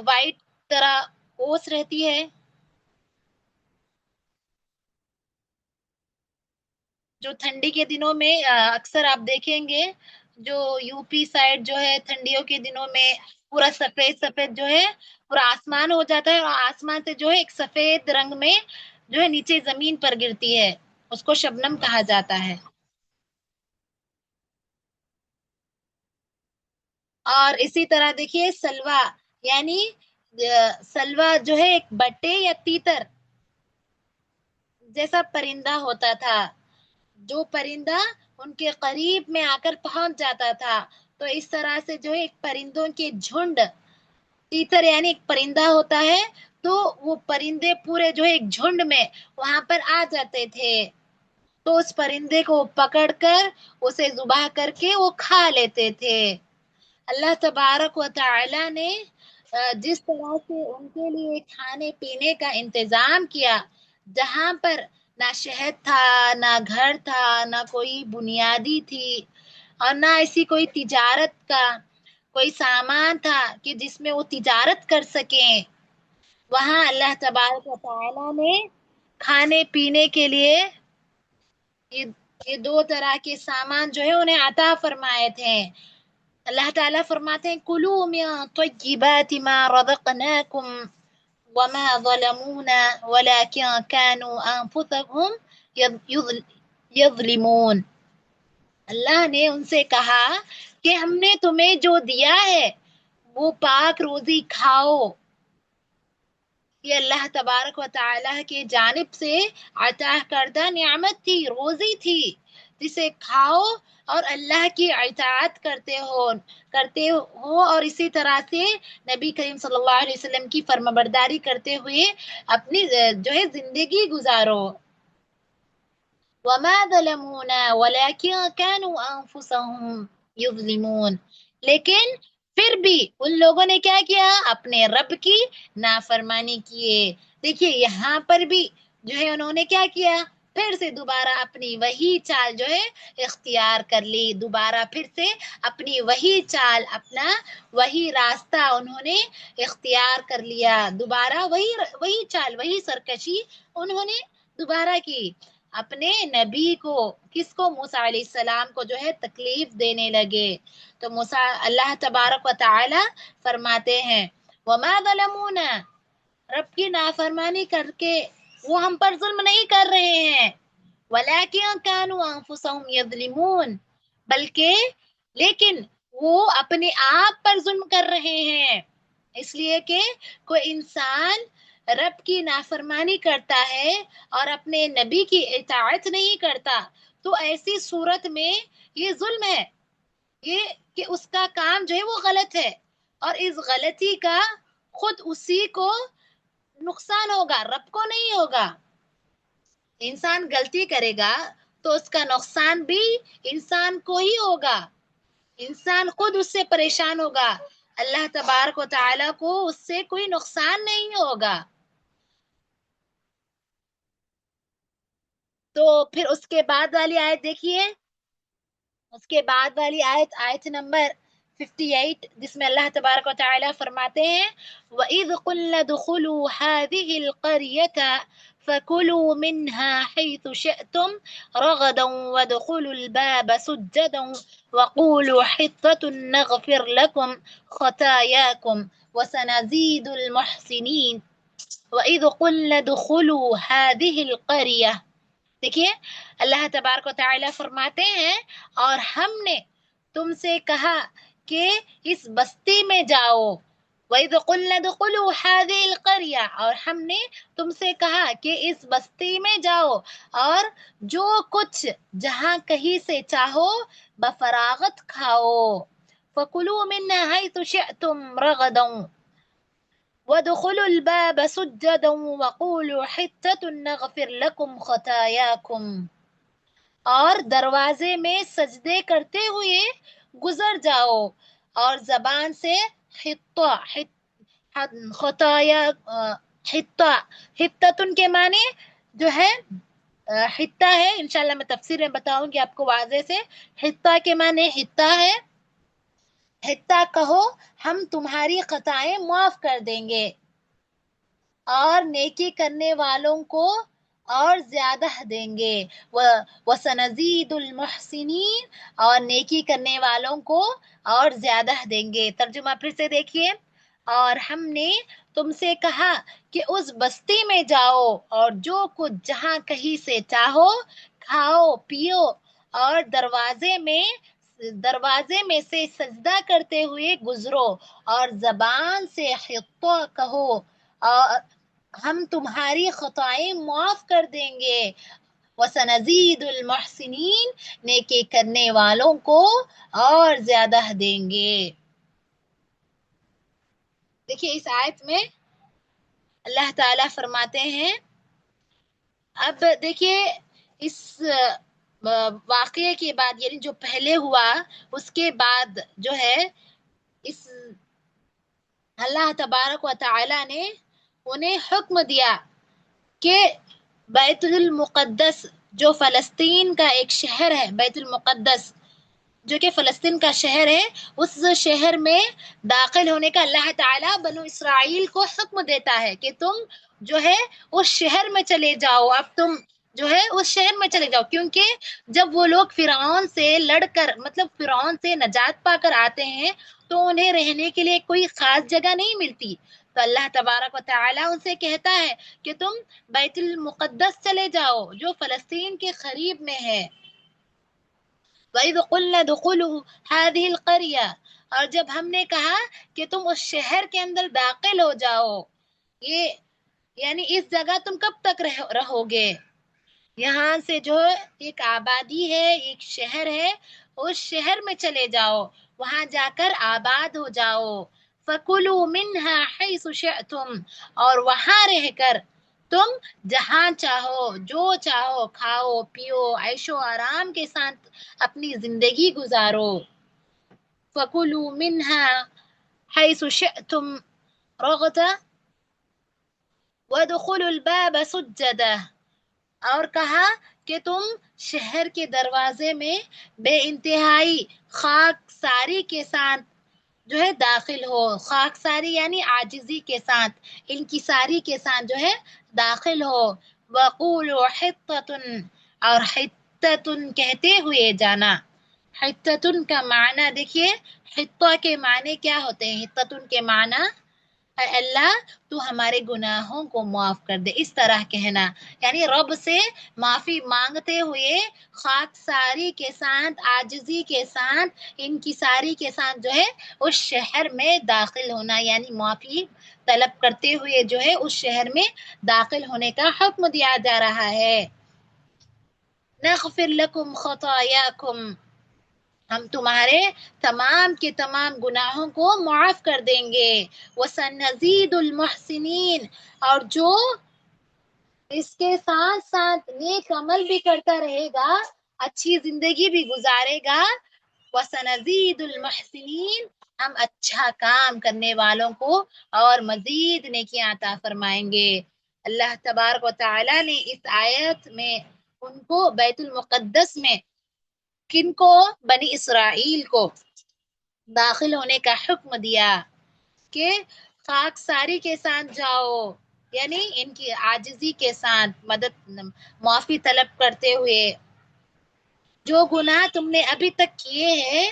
وائٹ طرح اوس رہتی ہے، جو ٹھنڈی کے دنوں میں اکثر آپ دیکھیں گے، جو یو پی سائڈ جو ہے ٹھنڈیوں کے دنوں میں پورا سفید سفید جو ہے پورا آسمان ہو جاتا ہے، اور آسمان سے جو ہے ایک سفید رنگ میں جو ہے نیچے زمین پر گرتی ہے، اس کو شبنم کہا جاتا ہے. اور اسی طرح دیکھیے سلوا، یعنی سلوا جو ہے ایک بٹے یا تیتر جیسا پرندہ ہوتا تھا، جو پرندہ ان کے قریب میں آ کر پہنچ جاتا تھا. تو اس طرح سے جو ہے ایک پرندوں کے جھنڈ، تیتر یعنی ایک پرندہ ہوتا ہے، تو وہ پرندے پورے جو ہے ایک جھنڈ میں وہاں پر آ جاتے تھے. تو اس پرندے کو پکڑ کر اسے ذبح کر کے وہ کھا لیتے تھے. اللہ تبارک و تعالی نے جس طرح سے ان کے لیے کھانے پینے کا انتظام کیا، جہاں پر نہ شہد تھا، نہ گھر تھا، نہ کوئی بنیادی تھی، اور نہ ایسی کوئی تجارت کا کوئی سامان تھا کہ جس میں وہ تجارت کر سکیں، وہاں اللہ تبارک و تعالی نے کھانے پینے کے لیے یہ دو طرح کے سامان جو ہے انہیں عطا فرمائے تھے. اللہ تعالیٰ فرماتے ہیں کلوا من طیبات ما رزقناکم وما ظلمونا ولكن كانوا انفسهم یظلمون. اللہ نے ان سے کہا کہ ہم نے تمہیں جو دیا ہے وہ پاک روزی کھاؤ. یہ اللہ تبارک و تعالیٰ کی جانب سے عطا کردہ نعمت تھی، روزی تھی، جسے کھاؤ اور اللہ کی اطاعت کرتے ہو اور اسی طرح سے نبی کریم صلی اللہ علیہ وسلم کی فرمانبرداری کرتے ہوئے اپنی جو ہے زندگی گزارو. وما ظلمونا ولكن كانوا انفسهم يظلمون. لیکن پھر بھی ان لوگوں نے کیا کیا؟ اپنے رب کی نافرمانی کیے. دیکھیے یہاں پر بھی جو ہے انہوں نے کیا کیا؟ پھر سے دوبارہ اپنی وہی چال جو ہے اختیار کر لی، دوبارہ پھر سے اپنی وہی چال، اپنا وہی راستہ انہوں نے اختیار کر لیا. دوبارہ وہی چال، وہی سرکشی انہوں نے دوبارہ کی. اپنے نبی کو، کس کو؟ موسیٰ علیہ السلام کو جو ہے تکلیف دینے لگے. تو موسیٰ اللہ تبارک و تعالی فرماتے ہیں وما ظلمونا، رب کی نافرمانی کر کے وہ ہم پر ظلم نہیں کر رہے ہیں، ولیکن كانوا انفسهم یظلمون، لیکن وہ اپنے آپ پر ظلم کر رہے ہیں. اس لیے کہ کوئی انسان رب کی نافرمانی کرتا ہے اور اپنے نبی کی اطاعت نہیں کرتا، تو ایسی صورت میں یہ ظلم ہے، یہ کہ اس کا کام جو ہے وہ غلط ہے، اور اس غلطی کا خود اسی کو نقصان ہوگا، رب کو نہیں ہوگا. انسان غلطی کرے گا تو اس کا نقصان بھی انسان کو ہی ہوگا، انسان خود اس سے پریشان ہوگا، اللہ تبارک و تعالی کو اس سے کوئی نقصان نہیں ہوگا. تو پھر اس کے بعد والی آیت دیکھیے، اس کے بعد والی آیت نمبر 58، جس میں اللہ تبارک و تعالی فرماتے ہیں وَإِذْ قُلْنَا ادْخُلُوا هَٰذِهِ الْقَرْيَةَ فَكُلُوا مِنْهَا حَيْثُ شِئْتُمْ رَغَدًا وَادْخُلُوا الْبَابَ سُجَّدًا وَقُولُوا حِطَّةٌ نَغْفِرْ لَكُمْ خَطَايَاكُمْ وَسَنَزِيدُ الْمُحْسِنِينَ. وَإِذْ قُلْنَا ادْخُلُوا هَٰذِهِ الْقَرْيَةَ. دیکھیے اللہ تبارک و تعالی فرماتے ہیں اور ہم نے تم سے کہا کہ اس بستی میں جاؤ. وَإِذْ قُلْنَا ادْخُلُوا هَٰذِهِ الْقَرْيَةَ، اور ہم نے تم سے کہا کہ اس بستی میں جاؤ اور جو کچھ جہاں کہیں سے چاہو بفراغت کھاؤ. فَكُلُوا مِنَّا حَيْثُ شِئْتُمْ رَغَدًا وَادْخُلُوا الْبَابَ سُجَّدًا وَقُولُوا حِطَّةٌ نَغْفِرْ لَكُمْ خَطَايَاكُمْ. اور دروازے میں سجدے کرتے ہوئے گزر جاؤ اور زبان سے حطتن کے معنی جو ہے حطہ ہے، انشاءاللہ میں تفسیر میں بتاؤں گی آپ کو واضح سے. حطہ کے معنی حطہ ہے، حطہ کہو ہم تمہاری خطائیں معاف کر دیں گے اور نیکی کرنے والوں کو اور زیادہ دیں گے. وَسَنَزِيدُ الْمُحْسِنِينَ، اور نیکی کرنے والوں کو اور زیادہ دیں گے. ترجمہ پھر سے دیکھیے، اور ہم نے تم سے کہا کہ اس بستی میں جاؤ اور جو کچھ جہاں کہیں سے چاہو کھاؤ پیو، اور دروازے میں سے سجدہ کرتے ہوئے گزرو اور زبان سے حطہ کہو اور ہم تمہاری خطائیں معاف کر دیں گے وَسَنَزِيدُ الْمُحْسِنِينَ، نیکی کرنے والوں کو اور زیادہ دیں گے۔ دیکھیے اس آیت میں اللہ تعالیٰ فرماتے ہیں، اب دیکھیے اس واقعے کے بعد، یعنی جو پہلے ہوا اس کے بعد جو ہے اس اللہ تبارک و تعالیٰ نے انہیں حکم دیا کہ بیت المقدس جو فلسطین کا ایک شہر ہے، بیت المقدس جو کہ فلسطین کا شہر ہے، اس شہر میں داخل ہونے کا اللہ تعالیٰ بنو اسرائیل کو حکم دیتا ہے کہ تم جو ہے اس شہر میں چلے جاؤ، اب تم جو ہے اس شہر میں چلے جاؤ، کیونکہ جب وہ لوگ فرعون سے لڑ کر، مطلب فرعون سے نجات پا کر آتے ہیں تو انہیں رہنے کے لیے کوئی خاص جگہ نہیں ملتی، تو اللہ تبارک و تعالیٰ ان سے کہتا ہے کہ تم بیت المقدس چلے جاؤ جو فلسطین کے قریب میں ہے۔ وَإِذْ قُلْنَا ادْخُلُوا هَٰذِهِ الْقَرْيَةَ، اور جب ہم نے کہا کہ تم اس شہر کے اندر داخل ہو جاؤ، یہ یعنی اس جگہ تم کب تک رہو گے، یہاں سے جو ایک آبادی ہے، ایک شہر ہے، اس شہر میں چلے جاؤ، وہاں جا کر آباد ہو جاؤ۔ فَكُلُوا مِنْهَا حَيْثُ شِئْتُمْ، اور وہاں رہ کر تم جہاں چاہو جو چاہو کھاؤ پیو، عیش و آرام کے ساتھ اپنی زندگی گزارو۔ فَكُلُوا مِنْهَا حَيْثُ شِئْتُمْ رَغَدًا وَادْخُلُوا الْبَابَ سُجَّدًا، اور کہا کہ تم شہر کے دروازے میں بے انتہائی خاک ساری کے ساتھ جو ہے داخل ہو، خاک ساری یعنی عاجزی کے ساتھ، انکساری کے ساتھ جو ہے داخل ہو۔ وَقُولُوا حِطَّةٌ، اور حِطَّةٌ کہتے ہوئے جانا۔ حِطَّةٌ کا معنی دیکھیے، حِطَّہ کے معنی کیا ہوتے ہیں؟ حِطَّةٌ کے معنی اے اللہ تو ہمارے گناہوں کو معاف کر دے، اس طرح کہنا، یعنی رب سے معافی مانگتے ہوئے خاک ساری کے ساتھ، عاجزی کے ساتھ، انکساری کے ساتھ جو ہے اس شہر میں داخل ہونا، یعنی معافی طلب کرتے ہوئے جو ہے اس شہر میں داخل ہونے کا حکم دیا جا رہا ہے۔ نغفر لکم خطایاکم، ہم تمہارے تمام کے تمام گناہوں کو معاف کر دیں گے۔ وَسَنَزِيدُ الْمُحْسِنِينَ، اور جو اس کے ساتھ ساتھ نیک عمل بھی کرتا رہے گا، اچھی زندگی بھی گزارے گا، وَسَنَزِيدُ الْمُحْسِنِينَ، ہم اچھا کام کرنے والوں کو اور مزید نیکیاں عطا فرمائیں گے۔ اللہ تبارک و تعالیٰ نے اس آیت میں ان کو بیت المقدس میں کن کو؟ بنی اسرائیل کو داخل ہونے کا حکم دیا کہ خاک ساری کے ساتھ جاؤ، یعنی ان کی عاجزی کے ساتھ معافی طلب کرتے ہوئے، جو گناہ تم نے ابھی تک کیے ہیں،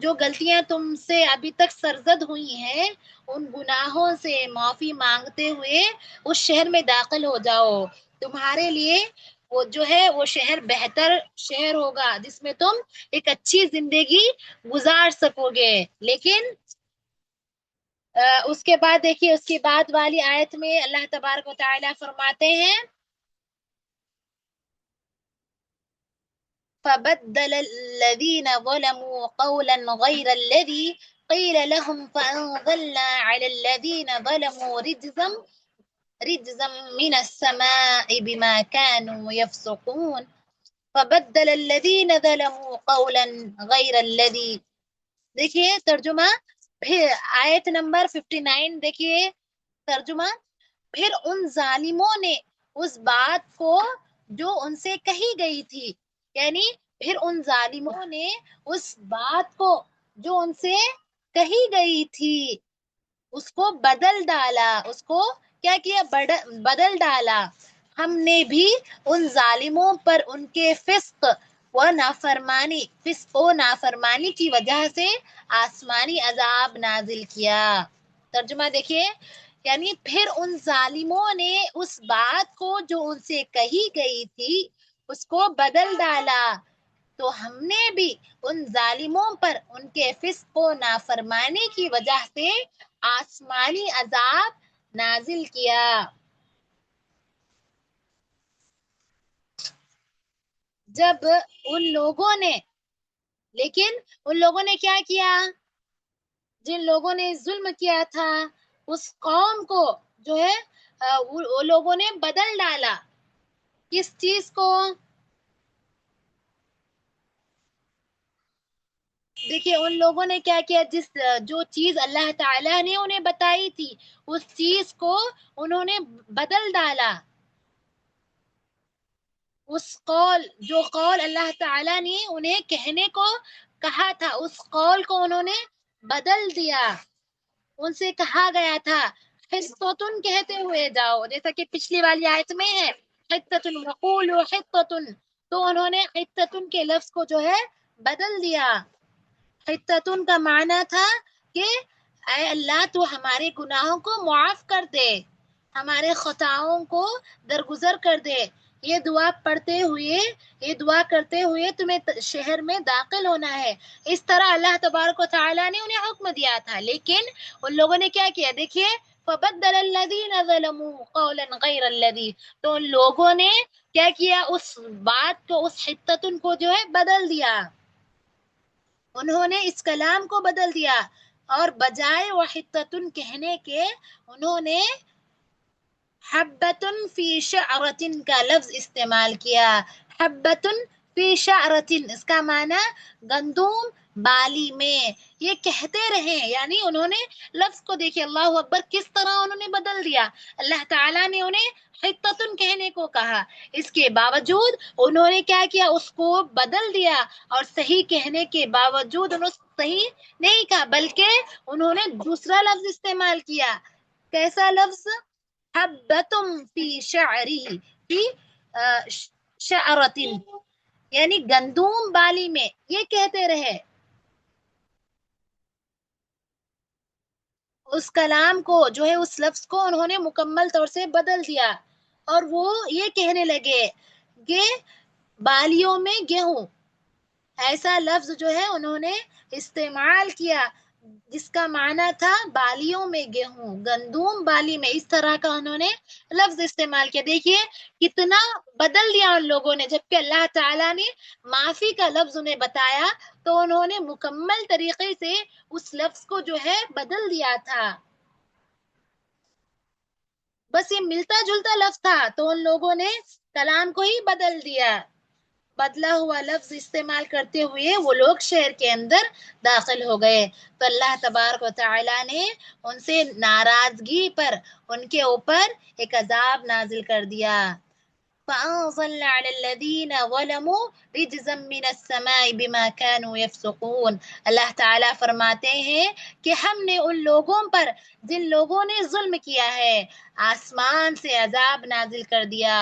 جو غلطیاں تم سے ابھی تک سرزد ہوئی ہیں، ان گناہوں سے معافی مانگتے ہوئے اس شہر میں داخل ہو جاؤ، تمہارے لیے وہ جو ہے وہ شہر بہتر شہر ہوگا جس میں تم ایک اچھی زندگی گزار سکو گے۔ لیکن اس کے بعد دیکھیے، اس کے بعد والی آیت میں اللہ تبارک و تعالیٰ فرماتے ہیں فَبَدَّلَ الَّذِينَ ظَلَمُوا قَوْلًا غَيْرَ الَّذِي قِيلَ لَهُمْ فَأَنزَلْنَا عَلَى الَّذِينَ ظَلَمُوا رِجْزًا مِنَ السَّمَاءِ بِمَا كَانُوا يَفْسُقُونَ۔ فَبَدَّلَ الَّذِينَ ظَلَمُوا قَوْلًا غَيْرَ الَّذِي، دیکھیے ترجمہ، پھر آیت نمبر 59 دیکھیے ترجمہ، پھر ان ظالموں نے اس بات کو جو ان سے کہی گئی تھی، یعنی پھر ان ظالموں نے اس بات کو جو ان سے کہی گئی تھی اس کو بدل ڈالا، اس کو کیا کیا؟ بدل ڈالا۔ ہم نے بھی ان ظالموں پر ان کے فسق و نافرمانی کی وجہ سے آسمانی عذاب نازل کیا۔ ترجمہ دیکھیے، یعنی پھر ان ظالموں نے اس بات کو جو ان سے کہی گئی تھی اس کو بدل ڈالا، تو ہم نے بھی ان ظالموں پر ان کے فسق و نافرمانی کی وجہ سے آسمانی عذاب نازل کیا۔ جب ان لوگوں نے، لیکن ان لوگوں نے کیا کیا، جن لوگوں نے ظلم کیا تھا اس قوم کو جو ہے وہ لوگوں نے بدل ڈالا. کس چیز کو؟ دیکھیے ان لوگوں نے کیا کیا، جو چیز اللہ تعالیٰ نے انہیں بتائی تھی اس چیز کو انہوں نے بدل ڈالا. اس جو قول اللہ تعالیٰ نے انہیں کہنے کو کہا تھا اس قول کو انہوں نے بدل دیا. ان سے کہا گیا تھا حطتن کہتے ہوئے جاؤ، جیسا کہ پچھلی والی آیت میں ہے حطتن وقولوا حطتن، تو انہوں نے حطتن کے لفظ کو جو ہے بدل دیا. حطتن کا معنی تھا کہ اے اللہ تو ہمارے گناہوں کو معاف کر دے، ہمارے خطاؤں کو درگزر کر دے. یہ دعا پڑھتے ہوئے، یہ دعا کرتے ہوئے تمہیں شہر میں داخل ہونا ہے. اس طرح اللہ تبارک و تعالیٰ نے انہیں حکم دیا تھا. لیکن ان لوگوں نے کیا کیا، دیکھیے فبدل الذین ظلموا قولا غیر الذی، تو ان لوگوں نے کیا کیا، اس بات کو، اس حطتن کو جو ہے بدل دیا. انہوں نے اس کلام کو بدل دیا اور بجائے وہ حطتن کہنے کے انہوں نے حبتن فی شعرتن کا لفظ استعمال کیا. حبتن فی شعرتن، اس کا معنی گندم بالی میں. یہ کہتے رہے، یعنی انہوں نے لفظ کو، دیکھیں اللہ اکبر کس طرح انہوں نے بدل دیا. اللہ تعالیٰ نے انہیں حطتن کہنے کو کہا، اس کے باوجود انہوں نے کیا کیا، اس کو بدل دیا، اور صحیح کہنے کے باوجود انہوں نے صحیح نہیں کہا بلکہ انہوں نے دوسرا لفظ استعمال کیا. کیسا لفظ؟ حبتم فی شعری فی شعرتن، یعنی گندم بالی میں. یہ کہتے رہے، اس کلام کو جو ہے، اس لفظ کو انہوں نے مکمل طور سے بدل دیا اور وہ یہ کہنے لگے کہ بالیوں میں گیہوں. ایسا لفظ جو ہے انہوں نے استعمال کیا جس کا معنی تھا بالیوں میں گیہوں، گندم بالی میں. اس طرح کا انہوں نے لفظ استعمال کیا. دیکھیے کتنا بدل دیا ان لوگوں نے، جبکہ اللہ تعالیٰ نے معافی کا لفظ انہیں بتایا تو انہوں نے مکمل طریقے سے اس لفظ کو جو ہے بدل دیا تھا. بس یہ ملتا جلتا لفظ تھا تو ان لوگوں نے کلام کو ہی بدل دیا. بدلا ہوا لفظ استعمال کرتے ہوئے وہ لوگ شہر کے اندر داخل ہو گئے تو اللہ تبارک و تعالیٰ نے ان سے ناراضگی پر ان کے اوپر ایک عذاب نازل کر دیا. فَأَنزَلْنَا عَلَى الَّذِينَ ظَلَمُوا رِجْزًا مِّنَ السَّمَاءِ بِمَا كَانُوا يَفْسُقُونَ. اللہ تعالیٰ فرماتے ہیں کہ ہم نے ان لوگوں پر جن لوگوں نے ظلم کیا ہے آسمان سے عذاب نازل کر دیا.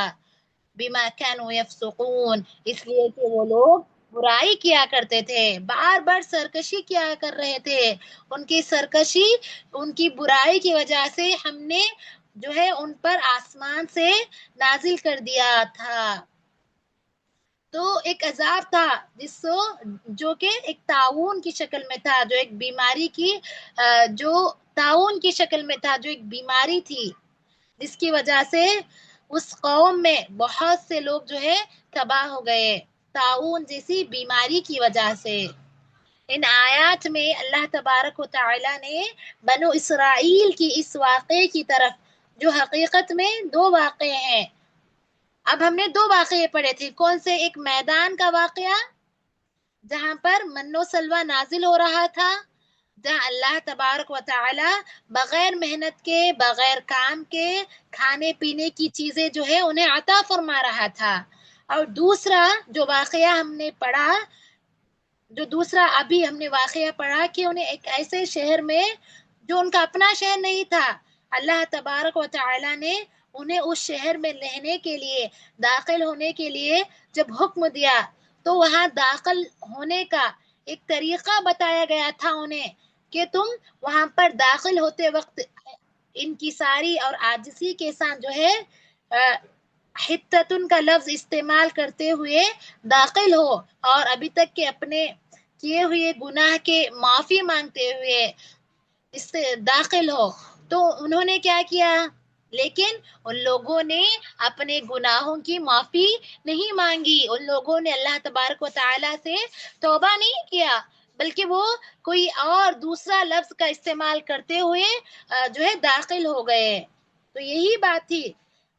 بما كانوا يفسقون، اس لیے کہ وہ لوگ برائی کیا کرتے تھے، بار بار سرکشی کیا کر رہے تھے. ان کی سرکشی، ان کی برائی کی وجہ سے ہم نے جو ہے ان پر آسمان سے نازل کر دیا تھا. تو ایک عذاب تھا جو کہ ایک طاعون کی شکل میں تھا، جو ایک بیماری کی جو طاعون کی شکل میں تھا، جو ایک بیماری تھی جس کی وجہ سے اس قوم میں بہت سے لوگ جو ہے تباہ ہو گئے، طاعون جیسی بیماری کی وجہ سے. ان آیات میں اللہ تبارک و تعالی نے بنو اسرائیل کی اس واقعے کی طرف، جو حقیقت میں دو واقعے ہیں. اب ہم نے دو واقعے پڑھے تھے، کون سے؟ ایک میدان کا واقعہ جہاں پر من و سلوہ نازل ہو رہا تھا، جہاں اللہ تبارک و تعالی بغیر محنت کے، بغیر کام کے کھانے پینے کی چیزیں جو ہے انہیں عطا فرما رہا تھا. اور دوسرا جو واقعہ ہم نے پڑھا، جو دوسرا ابھی ہم نے واقعہ پڑھا کہ انہیں ایک ایسے شہر میں جو ان کا اپنا شہر نہیں تھا، اللہ تبارک و تعالی نے انہیں اس شہر میں رہنے کے لیے، داخل ہونے کے لیے جب حکم دیا تو وہاں داخل ہونے کا ایک طریقہ بتایا گیا تھا انہیں کہ تم وہاں پر داخل ہوتے وقت انکساری اور عاجزی کے ساتھ جو ہے حطتن کا لفظ استعمال کرتے ہوئے داخل ہو، اور ابھی تک کے اپنے کیے ہوئے گناہ کے معافی مانگتے ہوئے اس سے داخل ہو. تو انہوں نے کیا کیا؟ لیکن ان لوگوں نے اپنے گناہوں کی معافی نہیں مانگی، ان لوگوں نے اللہ تبارک و تعالیٰ سے توبہ نہیں کیا، بلکہ وہ کوئی اور دوسرا لفظ کا استعمال کرتے ہوئے جو ہے داخل ہو گئے۔ تو یہی بات تھی،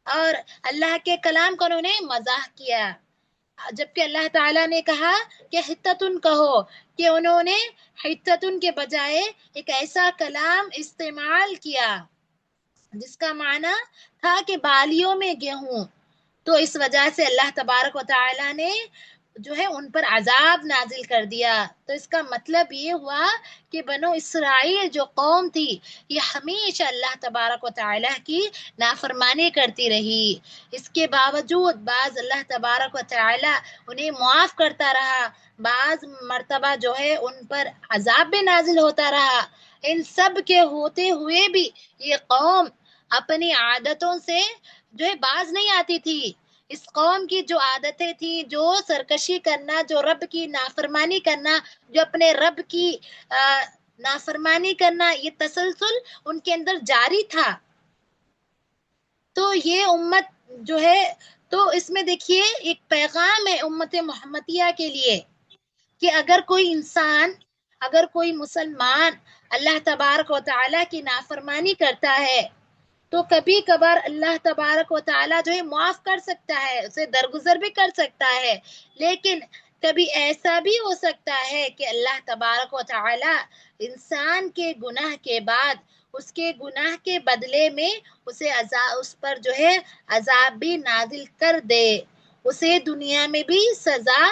اور اللہ کے کلام کا انہوں نے مزاح کیا، جبکہ اللہ تعالیٰ نے کہا کہ حتتن کہو، کہ انہوں نے حتتن کے بجائے ایک ایسا کلام استعمال کیا جس کا معنی تھا کہ بالیوں میں گیہوں۔ تو اس وجہ سے اللہ تبارک و تعالیٰ نے جو ہے ان پر عذاب نازل کر دیا۔ تو اس کا مطلب یہ ہوا کہ بنو اسرائیل جو قوم تھی یہ ہمیشہ اللہ تبارک و تعالیٰ کی نافرمانی کرتی رہی، اس کے باوجود بعض اللہ تبارک و تعالیٰ انہیں معاف کرتا رہا، بعض مرتبہ جو ہے ان پر عذاب بھی نازل ہوتا رہا۔ ان سب کے ہوتے ہوئے بھی یہ قوم اپنی عادتوں سے جو ہے باز نہیں آتی تھی۔ اس قوم کی جو عادتیں تھیں، جو سرکشی کرنا، جو رب کی نافرمانی کرنا، جو اپنے رب کی نافرمانی کرنا، یہ تسلسل ان کے اندر جاری تھا۔ تو یہ امت جو ہے، تو اس میں دیکھیے ایک پیغام ہے امت محمدیہ کے لیے کہ اگر کوئی انسان، اگر کوئی مسلمان اللہ تبارک و تعالیٰ کی نافرمانی کرتا ہے تو کبھی کبھار اللہ تبارک و تعالیٰ جو ہے معاف کر سکتا ہے، اسے درگزر بھی کر سکتا ہے، لیکن کبھی ایسا بھی ہو سکتا ہے کہ اللہ تبارک و تعالیٰ انسان کے گناہ کے بعد اس کے گناہ کے بدلے میں اسے اس پر جو ہے عذاب بھی نازل کر دے، اسے دنیا میں بھی سزا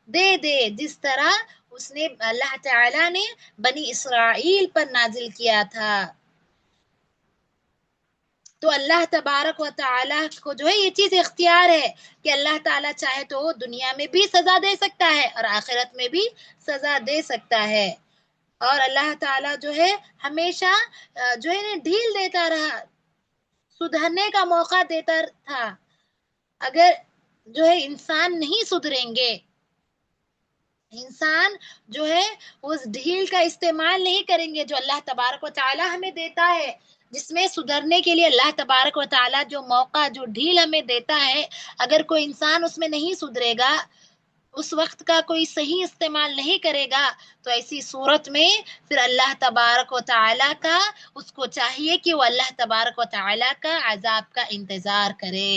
دے دے، جس طرح اس نے اللہ تعالیٰ نے بنی اسرائیل پر نازل کیا تھا۔ تو اللہ تبارک و تعالیٰ کو جو ہے یہ چیز اختیار ہے کہ اللہ تعالیٰ چاہے تو دنیا میں بھی سزا دے سکتا ہے اور آخرت میں بھی سزا دے سکتا ہے، اور اللہ تعالیٰ جو ہے ہمیشہ جو ہے ڈھیل دیتا رہا، سدھرنے کا موقع دیتا تھا۔ اگر جو ہے انسان نہیں سدھریں گے، انسان جو ہے اس ڈھیل کا استعمال نہیں کریں گے جو اللہ تبارک و تعالیٰ ہمیں دیتا ہے، جس میں سدھرنے کے لیے اللہ تبارک و تعالیٰ جو موقع، جو ڈھیل ہمیں دیتا ہے، اگر کوئی انسان اس میں نہیں سدھرے گا، اس وقت کا کوئی صحیح استعمال نہیں کرے گا، تو ایسی صورت میں پھر اللہ تبارک و تعالیٰ کا، اس کو چاہیے کہ وہ اللہ تبارک و تعالیٰ کا عذاب کا انتظار کرے،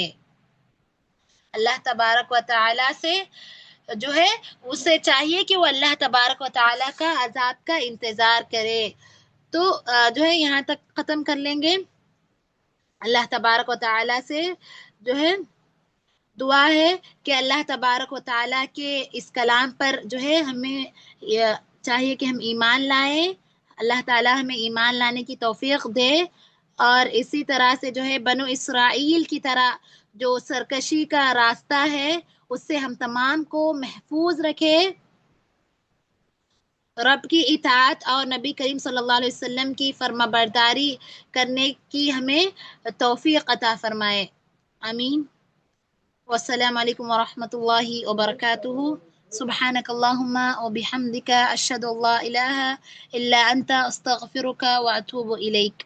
اللہ تبارک و تعالیٰ سے جو ہے اسے چاہیے کہ وہ اللہ تبارک و تعالیٰ کا عذاب کا انتظار کرے۔ تو جو ہے یہاں تک ختم کر لیں گے۔ اللہ تبارک و تعالیٰ سے جو ہے دعا ہے کہ اللہ تبارک و تعالیٰ کے اس کلام پر جو ہے ہمیں چاہیے کہ ہم ایمان لائیں، اللہ تعالیٰ ہمیں ایمان لانے کی توفیق دے، اور اسی طرح سے جو ہے بنو اسرائیل کی طرح جو سرکشی کا راستہ ہے اس سے ہم تمام کو محفوظ رکھے، رب کی اطاعت اور نبی کریم صلی اللہ علیہ وسلم کی فرما برداری کرنے کی ہمیں توفیق عطا فرمائے، آمین۔ والسلام علیکم ورحمۃ اللہ وبرکاتہ۔ سبحانك اللهم وبحمدك أشهد أن لا إله إلا أنت أستغفرك وأتوب إليك۔